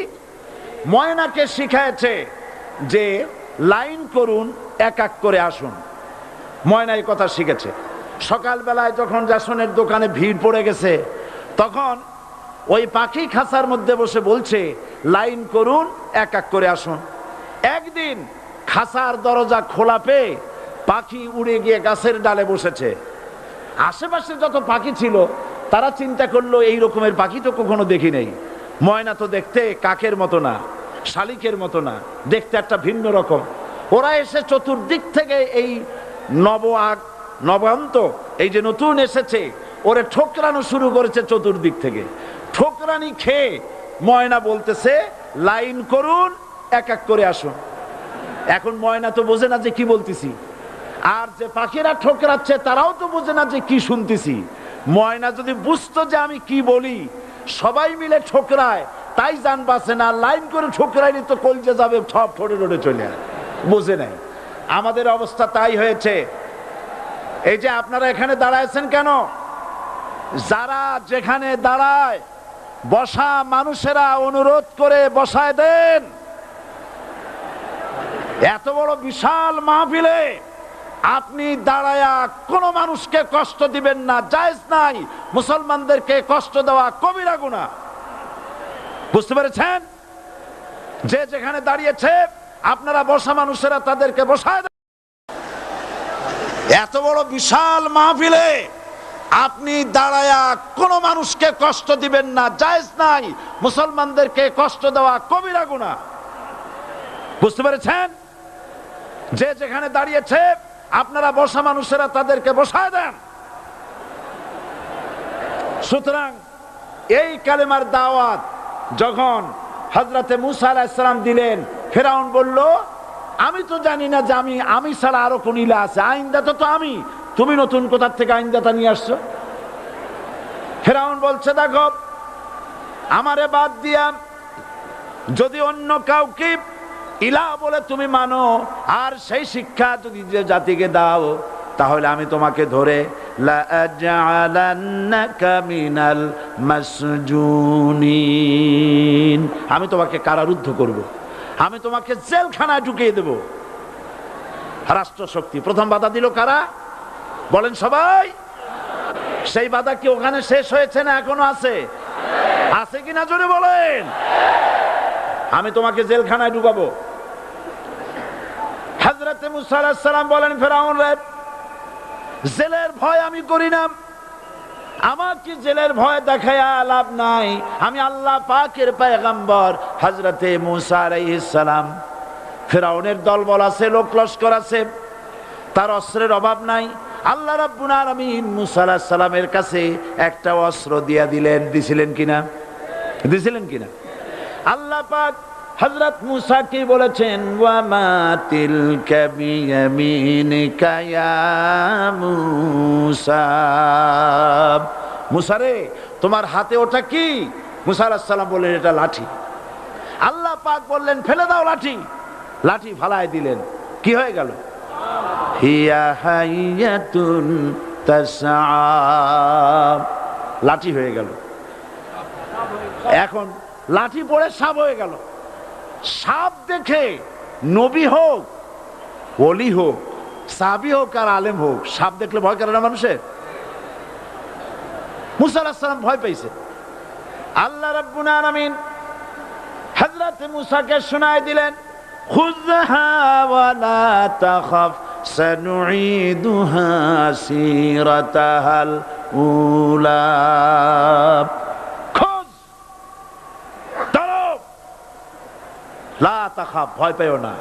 ময়নাকে শিখায়েছে যে লাইন করুন, এক এক করে আসুন। ময়না এই কথা শিখেছে। সকালবেলায় যখন রেশনের দোকানে ভিড় পড়ে গেছে তখন ওই পাখি খাঁচার মধ্যে বসে বলছে লাইন করুন, এক এক করে আসুন। একদিন খাঁচার দরজা খোলা পেয়ে পাখি উড়ে গিয়ে গাছের ডালে বসেছে। আশেপাশে যত পাখি ছিল তারা চিন্তা করলো এই রকমের পাখি তো কখনো দেখি নেই। ময়না তো দেখতে কাকের মতো না, শালিকের মতো না, দেখতে একটা ভিন্ন রকম। ওরা এসে চতুর্দিক থেকে এই নবান্ত এই যে নতুন এসেছে ওরে ঠোকরানো শুরু করেছে চতুর্দিক থেকে। ঠোকরানি খেয়ে ময়না বলতেছে লাইন করুন, এক এক করে আসুন। এখন ময়না তো বোঝে না যে কি বলতেছি, আর যে পাখিরা ঠোকরাচ্ছে তারাও তো বোঝে না যে কি শুনতেছি। ময়না যদি বুঝতো যে আমি কি বলি, সবাই মিলে ঠোকরায়, তাই জান বাঁচে না। লাইন করে ঠোকরাইনি তো কলজে যাবে, সব ঠোঁটে ঠোঁটে চলে আসে, বোঝে নাই। আমাদের অবস্থা তাই হয়েছে। এই যে আপনারা এখানে দাঁড়াইছেন কেন? যারা যেখানে দাঁড়ায় বসা মানুষেরা অনুরোধ করে বসায় দেন। এত বড় বিশাল মাহফিলে আপনি দাঁড়ায়া কোন মানুষকে কষ্ট দিবেন না, জায়েজ নাই। মুসলমানদেরকে কষ্ট দেওয়া কবিরা গুনাহ। বুঝতে পেরেছেন? যে যেখানে দাঁড়িয়েছে আপনারা বসা মানুষেরা তাদেরকে বসায় দেন। এত বড় বিশাল মাহফিলে আপনি দাঁড়ায়া কোন মানুষকে কষ্ট দিবেন না, জায়েজ নাই। মুসলমানদেরকে কষ্ট দেওয়া কবিরা গুনাহ। বুঝতে পেরেছেন? যে যেখানে দাঁড়িয়েছে আপনারা বসা মানুষেরা তাদেরকে বসায় দেন। সুতরাং এই কালেমার দাওয়াত যখন হযরতে মূসা আলাইহিস সালাম দিলেন, ফেরাউন বলল আমি তো জানি না যে আমি ছাড়া আরো কোন ইলাহ আছে, আইনদাতা তো আমি, তুমি নতুন কোথা থেকে আইনদাতা নিয়ে আসছো? ফেরাউন বলছে দেখো, আমারে বাদ দিয়া যদি অন্য কাউকে ইলাহ বলে তুমি মানো আর সেই শিক্ষা যদি যে জাতিকে দাও, তাহলে আমি তোমাকে ধরে লাআজআলান্নাকা মিনাল মাসজুনিন, আমি তোমাকে কারারুদ্ধ করব, আমি তোমাকে জেলখানায় ঢুকিয়ে দেব। রাষ্ট্রশক্তি প্রথম বাধা দিল কারা? বলেন সবাই। সেই বাধা কি ওখানে শেষ হয়েছে না এখনো আছে? আছে কিনা জোরে বলেন। আমি তোমাকে জেলখানায় ঢুকাবো। হযরতে মূসা আলাইহিস সালাম বলেন ফেরাউন রে, জেলের ভয় আমি করি না, আমাকে জেলের ভয় দেখায়া লাভ নাই, আমি আল্লাহ পাকের পয়গম্বর হযরতে মূসা আলাইহিস সালাম। ফিরআউনের দলবল আছে, লোক লস্কর আছে, তার অস্ত্রের অভাব নাই। আল্লাহ রাব্বুল আলামিন মূসা আলাইহিস সালামের কাছে একটা অস্ত্র দিয়া দিলেন। দিছিলেন কিনা? আল্লাহ পাক হযরত মূসা কি বলেছেন, ওয়া মা তিলকা বিয়ামিনিকা ইয়া মূসা। মূসা রে, তোমার হাতে ওটা কি? মূসা আলাইহিস সালাম বললেন, এটা লাঠি। আল্লাহ পাক বললেন, ফেলে দাও লাঠি। লাঠি ফালায় দিলেন, কি হয়ে গেল? হিয়া হাইয়াতুন তাসআ, লাঠি হয়ে গেল। এখন লাঠি পড়ে সাপ হয়ে গেল। সাপ দেখে নবী হোক, ওলি হোক, সাহাবী হোক আর আলেম হোক, সাপ দেখলে ভয় করে না মানুষের? মূসা আলাইহিস সালাম ভয় পাইছে। আল্লাহ রাব্বুল আলামিন হযরত মূসাকে শোনায় দিলেন, খুযহা ওয়া লা তাখাফ সানুঈদুহা সিরাতাহাল উলা। লা তাখাফ, ভয় পেও না।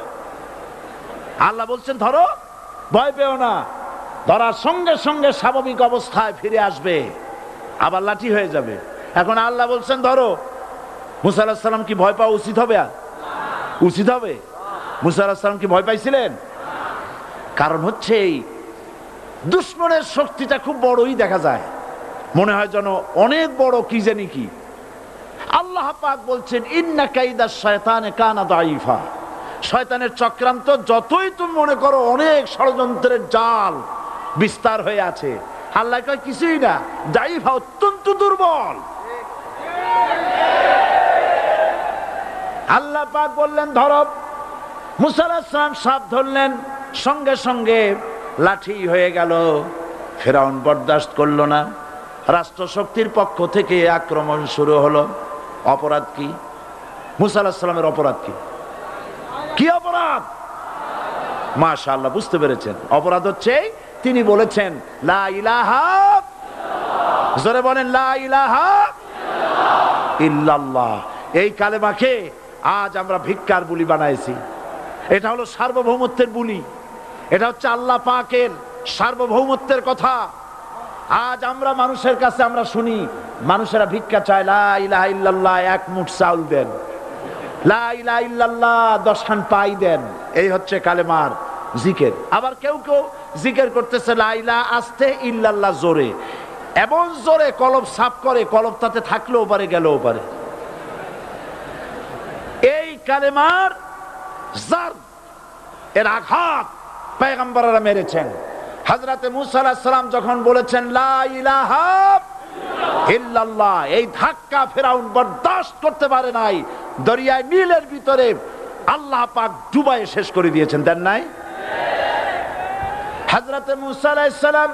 আল্লাহ বলছেন ধরো, ভয় পেও না। ধরার সঙ্গে সঙ্গে স্বাভাবিক অবস্থায় ফিরে আসবে, আবার লাঠি হয়ে যাবে। এখন আল্লাহ বলছেন ধরো। মূসা আলাইহিস সালাম কি ভয় পাওয়া উচিত হবে? উচিত হবে? মূসা আলাইহিস সালাম কি ভয় পাইছিলেন? কারণ হচ্ছে এই দুশমনের শক্তিটা খুব বড়ই দেখা যায়, মনে হয় যেন অনেক বড়, কি জানি কি। আল্লাহ পাক বলছেন, ইন্না কাইদাশ শায়তানে কানা দাঈফা। শয়তানের চক্রান্ত যতই তুমি মনে করো অনেক ষড়যন্ত্রের জাল বিস্তার হয়ে আছে, আল্লাহ কয় কিছুই না, দাঈফা, অত্যন্ত দুর্বল। আল্লাহ পাক বললেন ধরো। মূসা আলাইহিস সালাম সাপ ধরলেন, সঙ্গে সঙ্গে লাঠি হয়ে গেল। ফিরআউন বরদাস্ত করলো না, রাষ্ট্রশক্তির পক্ষ থেকে আক্রমণ শুরু হলো। অপরাধ কি? মূসা আলাইহিস সালামের অপরাধ কি? কি অপরাধ? মাশাআল্লাহ, বুঝতে পেরেছেন। অপরাধ হচ্ছে তিনি বলেছেন লা ইলাহা, জোরে বলেন লা ইলাহা ইল্লাল্লাহ। এই কালেমাকে আজ আমরা ভিক্ষার বুলি বানাইছি। এটা হলো সার্বভৌমত্বের বুলি, এটা হচ্ছে আল্লাহ পাকের সার্বভৌমত্বের কথা। আজ আমরা মানুষের কাছে আমরা শুনি, মানুষেরা ভিক্ষা চায়, লা ইলাহা ইল্লাল্লাহ, এক মুঠ চাউল দেন, লা ইলাহা ইল্লাল্লাহ 10 খান পাই দেন। এই হচ্ছে কালেমার জিকির। আবার কেউ কেউ জিকির করতেছে লা ইলাহা আস্তে, ইল্লাল্লাহ জোরে, এমন জোরে কলব সাফ করে, কলব তাতে থাকলেও পারে, গেলেও পারে। এই কালেমার জার, এর আঘাত পয়গম্বররা মেরেছেন। হযরতে মূসা আলাইহিস সালাম যখন বলেছেন লা ইলাহা ইল্লাল্লাহ, এই ধাক্কা ফিরআউন বরদাস্ত করতে পারে নাই। দরিয়ায় নীলের ভিতরে আল্লাহ পাক ডুবাইয়ে শেষ করে দিয়েছেন, দেন নাই? হযরতে মূসা আলাইহিস সালাম,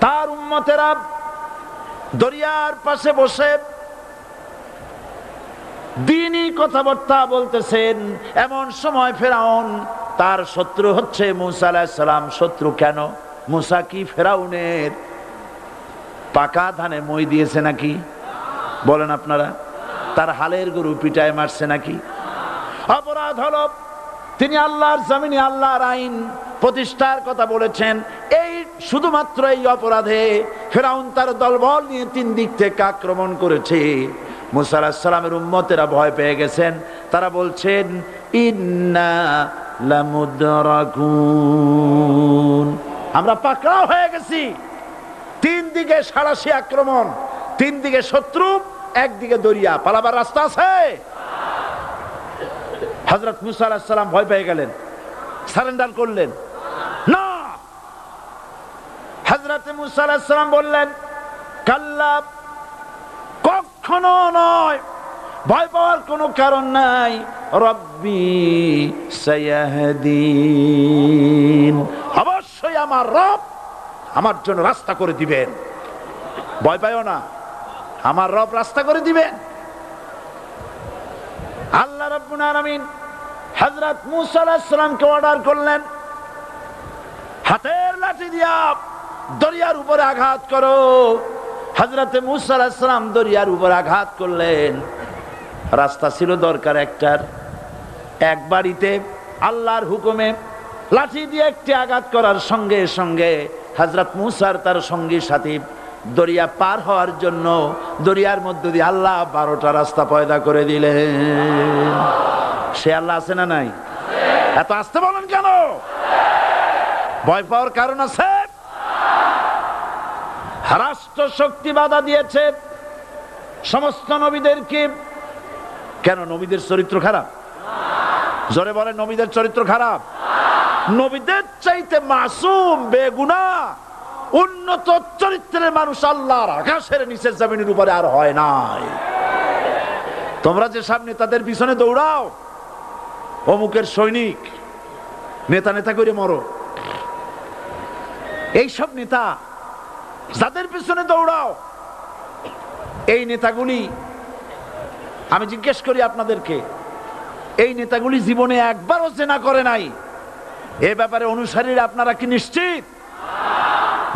তার উম্মতেরা দরিয়ার পাশে বসে দ্বীনি কথাবার্তা বলতেছেন। এমন সময় ফিরআউন, তার শত্রু হচ্ছে মূসা আলাইহিস সালাম। শত্রু কেন? মূসা কি ফিরআউনের পাকা ধানে মই দিয়েছে নাকি? বলেন আপনারা। তার হালের গরু পিটায় মারছে নাকি? অপরাধ হলো তিনি আল্লাহর জমিনে আল্লাহর আইন প্রতিষ্ঠার কথা বলেছেন। এই শুধুমাত্র এই অপরাধে ফিরআউন তার দলবল নিয়ে 3 দিক থেকে আক্রমণ করেছে। মূসা আলাইহিস সালামের উম্মতেরা ভয় পেয়ে গেছেন। তারা বলছেন ইন্না লামুদরাকুন, আমরা পাকড়াও হয়ে গেছি। 3 দিকে সাড়াশি আক্রমণ, 3 দিকে শত্রু, একদিকে দরিয়া, পালাবার রাস্তা আছে? হযরত মূসা আলাইহিস সালাম ভয় পেয়ে গেলেন, সারেন্ডার করলেন না। হযরত মূসা আলাইহিস সালাম বললেন কাল্লা, কখনো নয়, ভয় পাওয়ার কোনো কারণ নাই। রব্বি সায়াহদিন, অবশ্যই আমার রব আমার জন্য রাস্তা করে দিবেন। ভয় পাইও না, আমার রব রাস্তা করে দিবেন। আল্লাহ রাব্বুল আলামিন হযরত মূসা আলাইহিস সালামকে অর্ডার করলেন, হাতের লাঠি দিয়া দরিয়ার উপরে আঘাত করো। হযরতে মূসা আলাইহিস সালাম দরিয়ার উপর আঘাত করলেন। রাস্তা ছিল দরকার একটার, এক বাড়িতে আল্লাহর হুকুমে লাঠি দিয়ে একটি আঘাত করার সঙ্গে সঙ্গে হযরত মূসার তার সঙ্গী সাথী দরিয়া পার হওয়ার জন্য দরিয়ার মধ্যে দিয়ে আল্লাহ 12টা রাস্তা পয়দা করে দিলেন। সে আল্লাহ আছে না নাই? এত আসতে বলেন কেন? ভয় পাওয়ার কারণ আছে? রাষ্ট্র শক্তি বাধা দিয়েছে সমস্ত নবীদেরকে। কেন? নবীদের চরিত্র খারাপ? জোরে বলেন, নবীদের চরিত্র খারাপ? নবীদের চাইতে মাসুম বেগুনাহ উন্নত চরিত্রের মানুষ আল্লাহর আকাশের নিচে জমিনের উপরে আর হয় নাই। তোমরা যে সব নেতাদের পিছনে দৌড়াও, অমুকের সৈনিক, নেতা নেতা করে মরো, এইসব নেতা যাদের পিছনে দৌড়াও, এই নেতাগুলি, আমি জিজ্ঞেস করি আপনাদেরকে, এই নেতাগুলি জীবনে একবারও জেনা করে নাই? এ ব্যাপারে অনুসারীরা আপনারা কি নিশ্চিত?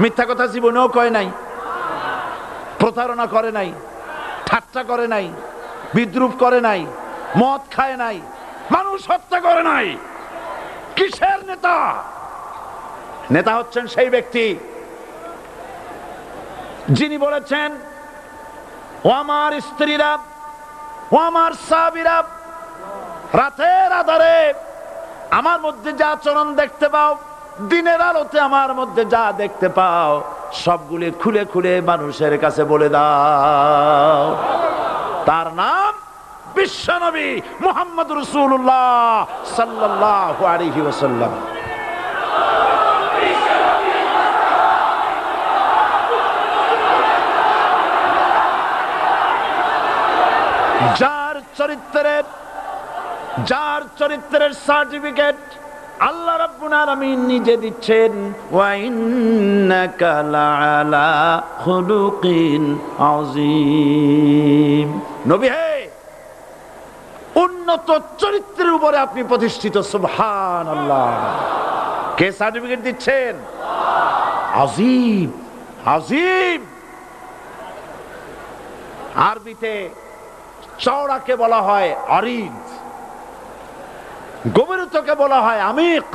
মিথ্যা কথা জীবনেও কয় নাই, প্রতারণা করে নাই, ঠাট্টা করে নাই, বিদ্রুপ করে নাই, মদ খায় নাই, মানুষ হত্যা করে নাই। কিসের নেতা? নেতা হচ্ছেন সেই ব্যক্তি যিনি বলেছেন, ও আমার স্ত্রীরা, ও আমার সাহাবীরা, রাতের আধারে আমার মধ্যে যা আচরণ দেখতে পাও, দিনের আলোতে আমার মধ্যে যা দেখতে পাও, সবগুলি খুলে খুলে মানুষের কাছে বলে দাও। তার নাম বিশ্বনবী মুহাম্মদ রাসূলুল্লাহ সাল্লাল্লাহু আলাইহি ওয়াসাল্লাম। যার চরিত্রের সার্টিফিকেট আল্লাহ রাব্বুল আলামিন নিজে দিচ্ছেন, ওয়া ইন্নাকা লাআলা খুলুকিন আযীম। নবী হে, উন্নত চরিত্রের উপরে আপনি প্রতিষ্ঠিত। সুবহানাল্লাহ। কে সার্টিফিকেট দিচ্ছেন? আযীম, আযীম। আরবিতে চওড়াকে বলা হয় আরিদ, গভীরতাকে বলা হয় আমিক।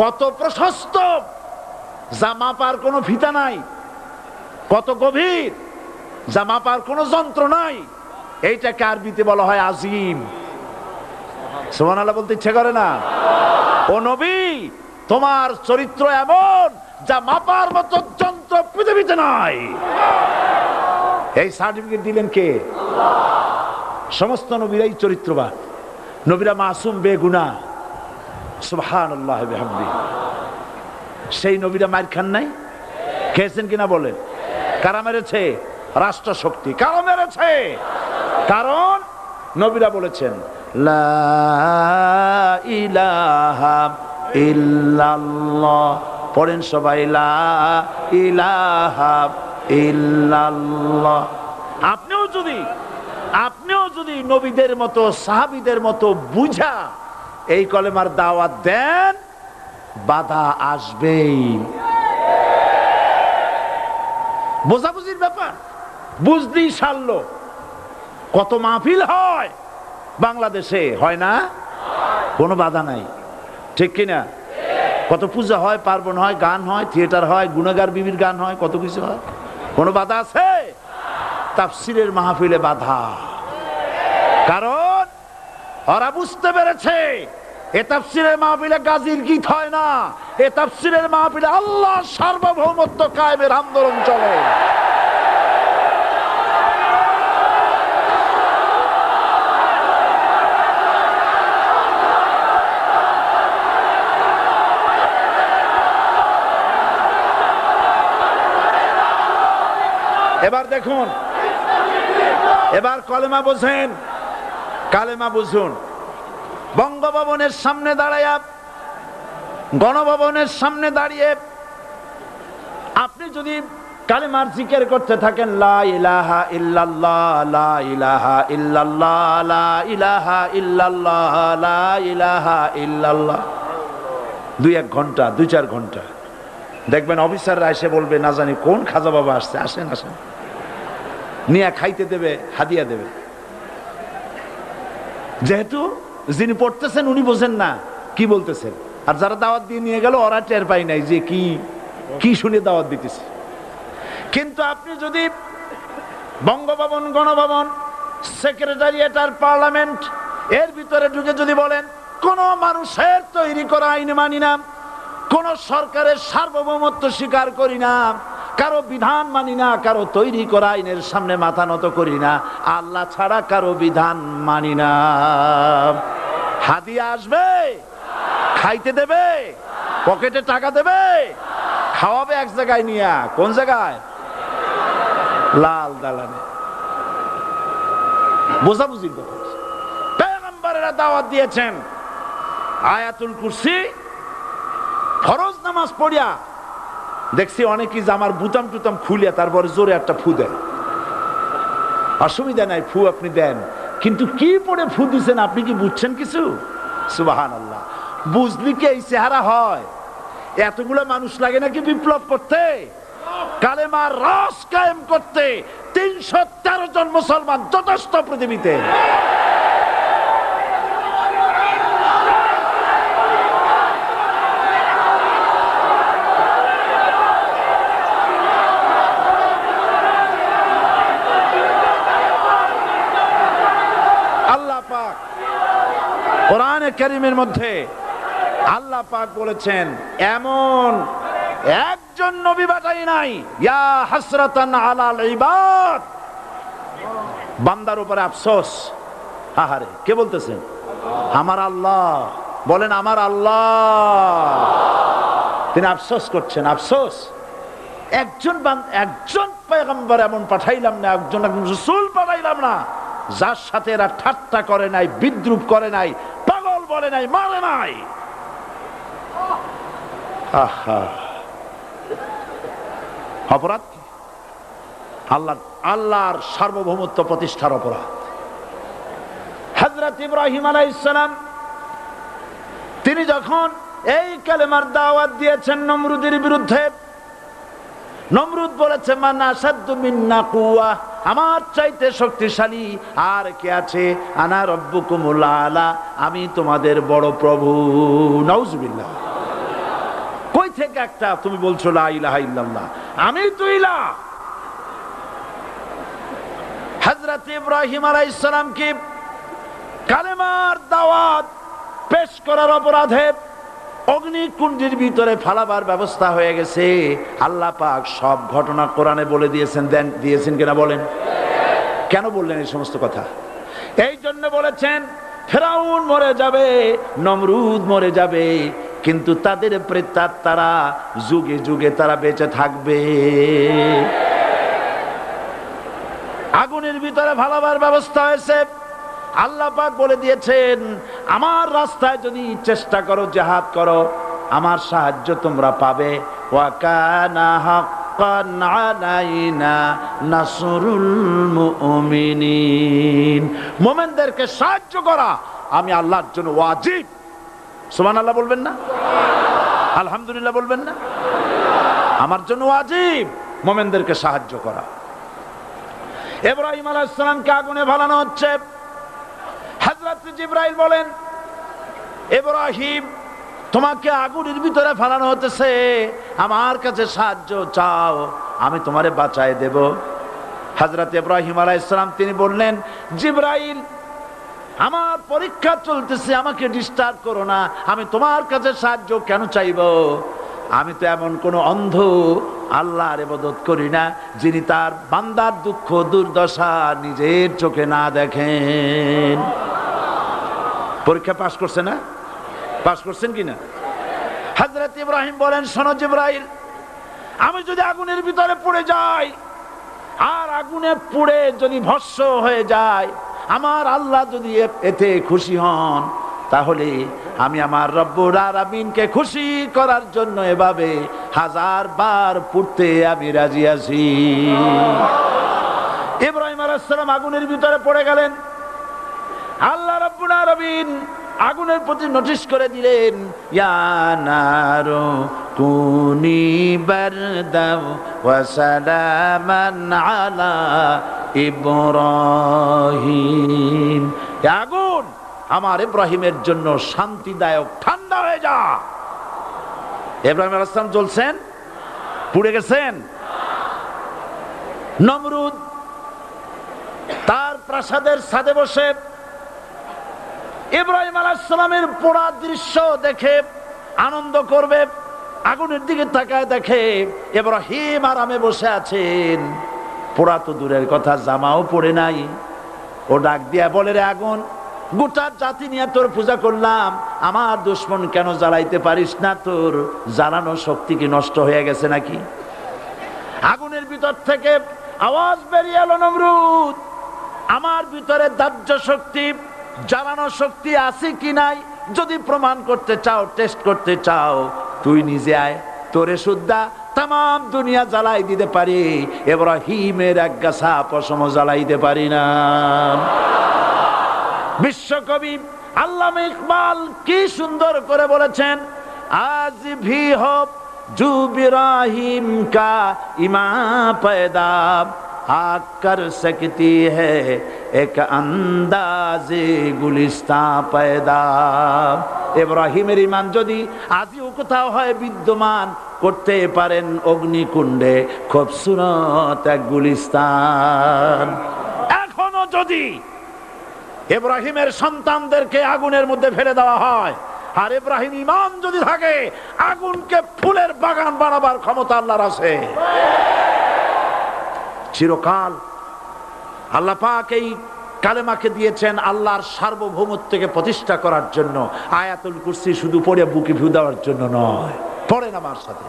কত প্রশস্ত, যা মাপার কোনো ফিতা নাই, কত গভীর, যা মাপার কোনো যন্ত্র নাই, এইটাকে আরবিতে বলা হয় আজিম। সুবহানাল্লাহ বলতে ইচ্ছে করে না? ও নবী, তোমার চরিত্র এমন যা মাপার মতো যন্ত্র পৃথিবীতে নাই। এই সার্টিফিকেট দিলেন কে? সমস্ত নবীরাই চরিত্রবান, নবীরা মাসুম বেগুনাহ। সুবহানাল্লাহ বিহামদিহি। সেই নবীরা মার খান নাই? খেয়েছেন কিনা বলেন? কারা মেরেছে? রাষ্ট্র শক্তি। কারা মেরেছে? কারণ নবীরা বলেছেন লা ইলাহা ইল্লাল্লাহ। পড়েন সবাই, লা ইলাহা ইল্লাল্লাহ। আপনিও যদি নবীদের মতো, সাহাবীদের মতো বুঝা এই কলেমার দাওয়াত দেন, বাধা আসবেই। বোঝাবুঝির ব্যাপার, বুঝতেই সারলো। কত মাহফিল হয় বাংলাদেশে, হয় না? কোনো বাধা নাই, ঠিক কিনা? কত পূজা হয়, পার্বণ হয়, গান হয়, থিয়েটার হয়, গুণাগার বিবির গান হয়, কত কিছু হয়। কোনো বাধা আছে? তাফসীরের মাহফিলে বাধা। কারণ ওরা বুঝতে পেরেছে এ তাফসীরের মাহফিলে গাজীর গীত হয় না, এ তাফসীরের মাহফিলে আল্লাহর সার্বভৌমত্ব কায়েমের আন্দোলন চলে। এবার দেখুন, এবার কলেমা বোঝেন, কালেমা বুঝুন। বঙ্গভবনের সামনে দাঁড়াইয়া, গণভবনের সামনে দাঁড়িয়ে আপনি যদি কালেমার জিকির করতে থাকেন, লা ইলাহা ইল্লাল্লাহ, লা ইলাহা ইল্লাল্লাহ, লা ইলাহা ইল্লাল্লাহ, লা ইলাহা ইল্লাল্লাহ, 2-1 ঘন্টা, 2-4 ঘন্টা দেখবেন অফিসাররা এসে বলবে না জানি কোন খাজা বাবা আসছে, আসেন আসেন, নিয়ে খাইতে দেবে, হাদিয়া দেবে। যেহেতু যিনি পড়তেছেন উনি বোঝেন না কি বলতেছেন, আর যারা দাওয়াত দিয়ে নিয়ে গেল ওরা টের পায় নাই যে কি কি শুনে দাওয়াত দিতেছে। কিন্তু আপনি যদি বঙ্গভবন, গণভবন, সেক্রেটারিয়েট আর পার্লামেন্ট এর ভিতরে ঢুকে যদি বলেন কোন মানুষের তৈরি করা আইন মানি না, কোন সরকারের সার্বভৌমত্ব স্বীকার করি না, কারো বিধান মানি না, কারো তৈরি করা আইনের সামনে মাথা নত করি না, আল্লাহ ছাড়া কারো বিধান মানি না, হাদিয়া আসবে, খাইতে দেবে, পকেটে টাকা দেবে, খাওয়াবে এক জায়গায় নিয়ে, কোন জায়গায়? লাল দালানে। বোঝাবুঝির কথা। পয়গম্বরেরা দাওয়াত দিয়েছেন আয়াতুল কুরসি ফরজ নামাজ পড়িয়া, দেখছি অনেকেই জামার বুতাম টুতাম খুলিয়া তারপরে জোরে একটা ফু দেন। অসুবিধা নাই, ফু আপনি দেন, কিন্তু কি পড়ে ফু দিচ্ছেন আপনি কি বুঝছেন কিছু? সুবহানাল্লাহ। বুঝলি কি এই চেহারা হয়? এতগুলো মানুষ লাগে নাকি বিপ্লব করতে, কালেমার রস কায়েম করতে? 313 জন মুসলমান যথেষ্ট পৃথিবীতে। আল্লাহ পাক কোরআনে কারীমের মধ্যে আল্লাহ পাক বলেছেন এমন একজন নবী পাঠাই নাই, ইয়া হাসরাতান আলাল ইবাদ, বান্দার উপরে আফসোস। আহারে, কে বলতেছেন? আমার আল্লাহ। বলেন আমার আল্লাহ। তিনি আফসোস করছেন, আফসোস একজন পয়গম্বর এমন পাঠাইলাম না, একজন রাসূল পাঠাইলাম না যার সাথে এরা ঠাট্টা করে নাই, বিদ্রুপ করে নাই, পাগল বলে নাই, মারে নাই। আহা, অপরাধ কি? আল্লাহর সার্বভৌমত্ব প্রতিষ্ঠার অপরাধ। হযরত ইব্রাহিম আলাইহিস সালাম তিনি যখন এই কালেমার দাওয়াত দিয়েছেন নমরুদের বিরুদ্ধে, নমরুদ বলেছে মান আসাদ্দু মিন্না কুওয়া, আমার চাইতে শক্তিশালী আর কে আছে? আনা রব্বুকুমুল আলা, আমি তোমাদের বড় প্রভু। নাউজুবিল্লাহ। কই থেকে একটা তুমি বলছো লা ইলাহা ইল্লাল্লাহ, আমি তো ইলাহ। হযরত ইব্রাহিম আলাইহিস সালাম কি কালেমার দাওয়াত পেশ করার অপরাধে অগ্নিকুণ্ডের ভিতরে ফালাবার ব্যবস্থা হয়ে গেছে। আল্লাহ পাক সব ঘটনা কোরআনে বলে দিয়েছেন কিনা বলেন? কেন বললেন এই সমস্ত কথা? এই জন্য বলেছেন ফেরাউন মরে যাবে, নমরুদ মরে যাবে, কিন্তু তাদের প্রেতাত্মারা যুগে যুগে তারা বেঁচে থাকবে। আগুনের ভিতরে ফালাবার ব্যবস্থা হয়েছে। আল্লাহ পাক বলে দিয়েছেন আমার রাস্তায় যদি চেষ্টা করো, জিহাদ করো, আমার সাহায্য তোমরা পাবে। ওয়া কানা হাক্কান আলাইনা নাসরুল মুমিনিন, মুমিনদেরকে সাহায্য করা আমি আল্লাহর জন্য ওয়াজিব। সুবহানাল্লাহ বলবেন না? আলহামদুলিল্লাহ বলবেন না? আমার জন্য ওয়াজিব মুমিনদেরকে সাহায্য করা। ইব্রাহিম আলাইহিস সালামকে আগুনে ফেলানো হচ্ছে। হযরত জিবরাইল বলেন ইব্রাহিম তোমাকে আগুনের ভিতরে ফেলানো হতেছে, আমার কাছে সাহায্য চাও, আমি তোমারে বাঁচায় দেব। হযরত ইব্রাহিম আলাইহিস সালাম তিনি বললেন জিবরাইল আমার পরীক্ষা চলতেছে, আমাকে ডিস্টার্ব করো না, আমি তোমার কাছে সাহায্য কেন চাইব? আমি তো এমন কোন অন্ধ আল্লাহর ইবাদত করি না যিনি তার বান্দার দুঃখ দুর্দশা নিজের চোখে না দেখেন। পরীক্ষা পাস করছে না? পাস করছেন কিনা? হযরত ইব্রাহিম বলেন শোনো জিবরাইল, আমি যদি আগুনের ভিতরে পড়ে যাই আর আগুনে পুড়ে যদি ভস্ম হয়ে যায়, আমার আল্লাহ যদি এতে খুশি হন, তাহলে আমি আমার রব্বুল আলামিনকে খুশি করার জন্য এভাবে 1000 বার পুড়তে আমি রাজি আছি। ইব্রাহিম আলাইহিস সালাম আগুনের ভিতরে পড়ে গেলেন। আল্লাহ রব্বুল আলামিন আগুনের প্রতি নোটিশ করে দিলেন, ইয়া নারু কুনি বারদাও ওয়া সালামান আলা ইব্রাহিম। আগুন আমার ইব্রাহিমের জন্য শান্তিদায়ক, ঠান্ডা হয়ে যা। ইব্রাহিম আলাইহিস সালাম জ্বলছেন, পুড়ে গেছেন। নমরুদ তার প্রাসাদের ছাদে বসে ইব্রাহিম আলাইহিস সালামের পোড়া দৃশ্য দেখে আনন্দ করবে, আগুনের দিকে তাকায় দেখে ইব্রাহিম আরামে বসে আছেন। পোড়া তো দূরের কথা, জামাও পড়ে নাই। ও ডাক দিয়া বলে, রে আগুন, গোটা জাতি নিয়ে তোর পূজা করলাম, আমার দুশমন কেন জ্বালাইতে পারিস না? তোর জ্বালানো শক্তি কি নষ্ট হয়ে গেছে নাকি? আগুনের ভিতর থেকে আওয়াজ বেরিয়ে এলো, নমরুদ, আমার ভিতরে দাহ্য শক্তি, জ্বালানো শক্তি আছে কি নাই যদি প্রমাণ করতে চাও, টেস্ট করতে চাও, তুই নিজে আয়, তোরে সুদ্ধা তাম দুনিয়া জ্বালাই দিতে পারি, ইব্রাহিমের এক গাছা পশম জ্বালাইতে পারি না। বিশ্বকবি আল্লামা ইকবাল কি সুন্দর করে বলেছেন, আজ ভি হো জু ইব্রাহিম কা ইমা पैदा आग कर सकती है एक अंदाज़े गुलिस्तां पैदा। ইব্রাহিমের ঈমান যদি আজও কোথাও হয় বিদ্যমান, করতে পারেন অগ্নিকুণ্ডে খুবসুরত এক গুলিস্তান। এখনো যদি ইব্রাহিমের সন্তানদেরকে আগুনের মধ্যে ফেলে দেওয়া হয়, আর ইব্রাহিম ঈমান যদি থাকে, আগুনকে ফুলের বাগান বানাবার ক্ষমতা আল্লাহর আছে। চিরকাল আল্লাহ পাক এই কালেমাকে দিয়েছেন আল্লাহর সার্বভৌমত্বকে প্রতিষ্ঠা করার জন্য। আয়াতুল কুরসি শুধু পড়ে বুকে ফু দেওয়ার জন্য নয়। পড়েন আমার সাথে,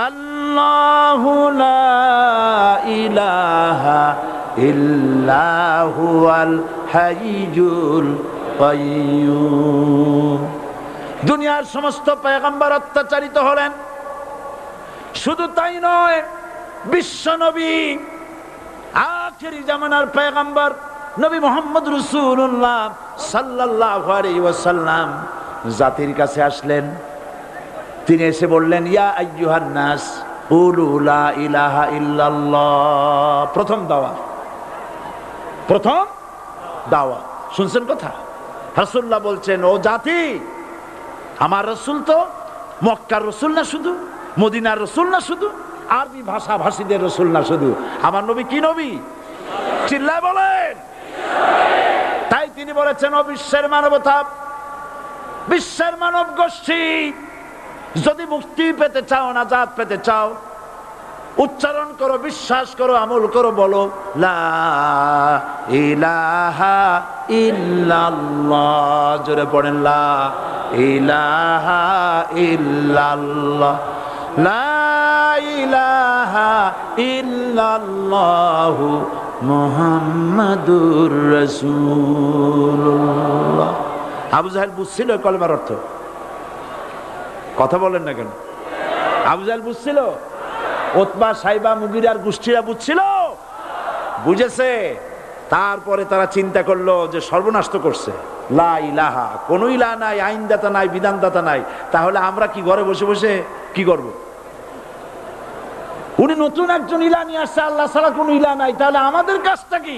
আল্লাহু লা ইলাহা ইল্লা হুয়াল হাইয়ুল কাইয়্যুম। দুনিয়ার সমস্ত পয়গম্বর অত্যাচারিত হলেন, শুধু তাই নয়, বিশ্ব নবী আখেরি জামানার পয়গম্বর নবী মুহাম্মদ রাসূলুল্লাহ সাল্লাল্লাহু আলাইহি ওয়াসাল্লাম জাতির কাছে আসলেন। তিনি এসে বললেন, ইয়া আইয়ুহান নাস কুলু লা ইলাহা ইল্লাল্লাহ। প্রথম দাওয়াত, প্রথম দাওয়াত। শুনছেন কথা? রাসূলুল্লাহ বলছেন, ও জাতি, আমার রাসূল তো মক্কার রাসূল না শুধু, মদিনার রাসূল না শুধু, আরবি ভাষা ভাষীদের রাসূল না শুধু, আমার নবী কি নবী? চিল্লায় বলেন। তাই তিনি বলেছেন, ও বিশ্বের মানবতা, বিশ্বের মানব গোষ্ঠী, যদি মুক্তি পেতে চাও, নাজাত পেতে চাও, উচ্চারণ করো, বিশ্বাস করো, আমল করো, বলো লা ইলাহা ইল্লাল্লাহ। জোরে পড়েন, লা ইলাহা ইল্লাল্লাহ, লা ইলাহা ইল্লাল্লাহু মুহাম্মাদুর রাসূলুল্লাহ। আবু জাহেল বুঝছিল কলেমার অর্থ? কথা বলেন না কেন? আবু জাহেল বুঝছিল? উতবা, সাইবা, মুগিরার গোষ্ঠীরা বুঝছিল? বুঝেছে। তারপরে তারা চিন্তা করলো যে সর্বনাশ তো করছে, লা ইলাহা, কোন ইলাহ নাই, আইনদাতা নাই, বিধানদাতা নাই, তাহলে আমরা কি ঘরে বসে বসে কি করব? উনি নতুন একজন ইলাহ নিয়ে আসছে, আল্লাহ ছাড়া কোন ইলাহ নাই, তাহলে আমাদের কাজটা কি?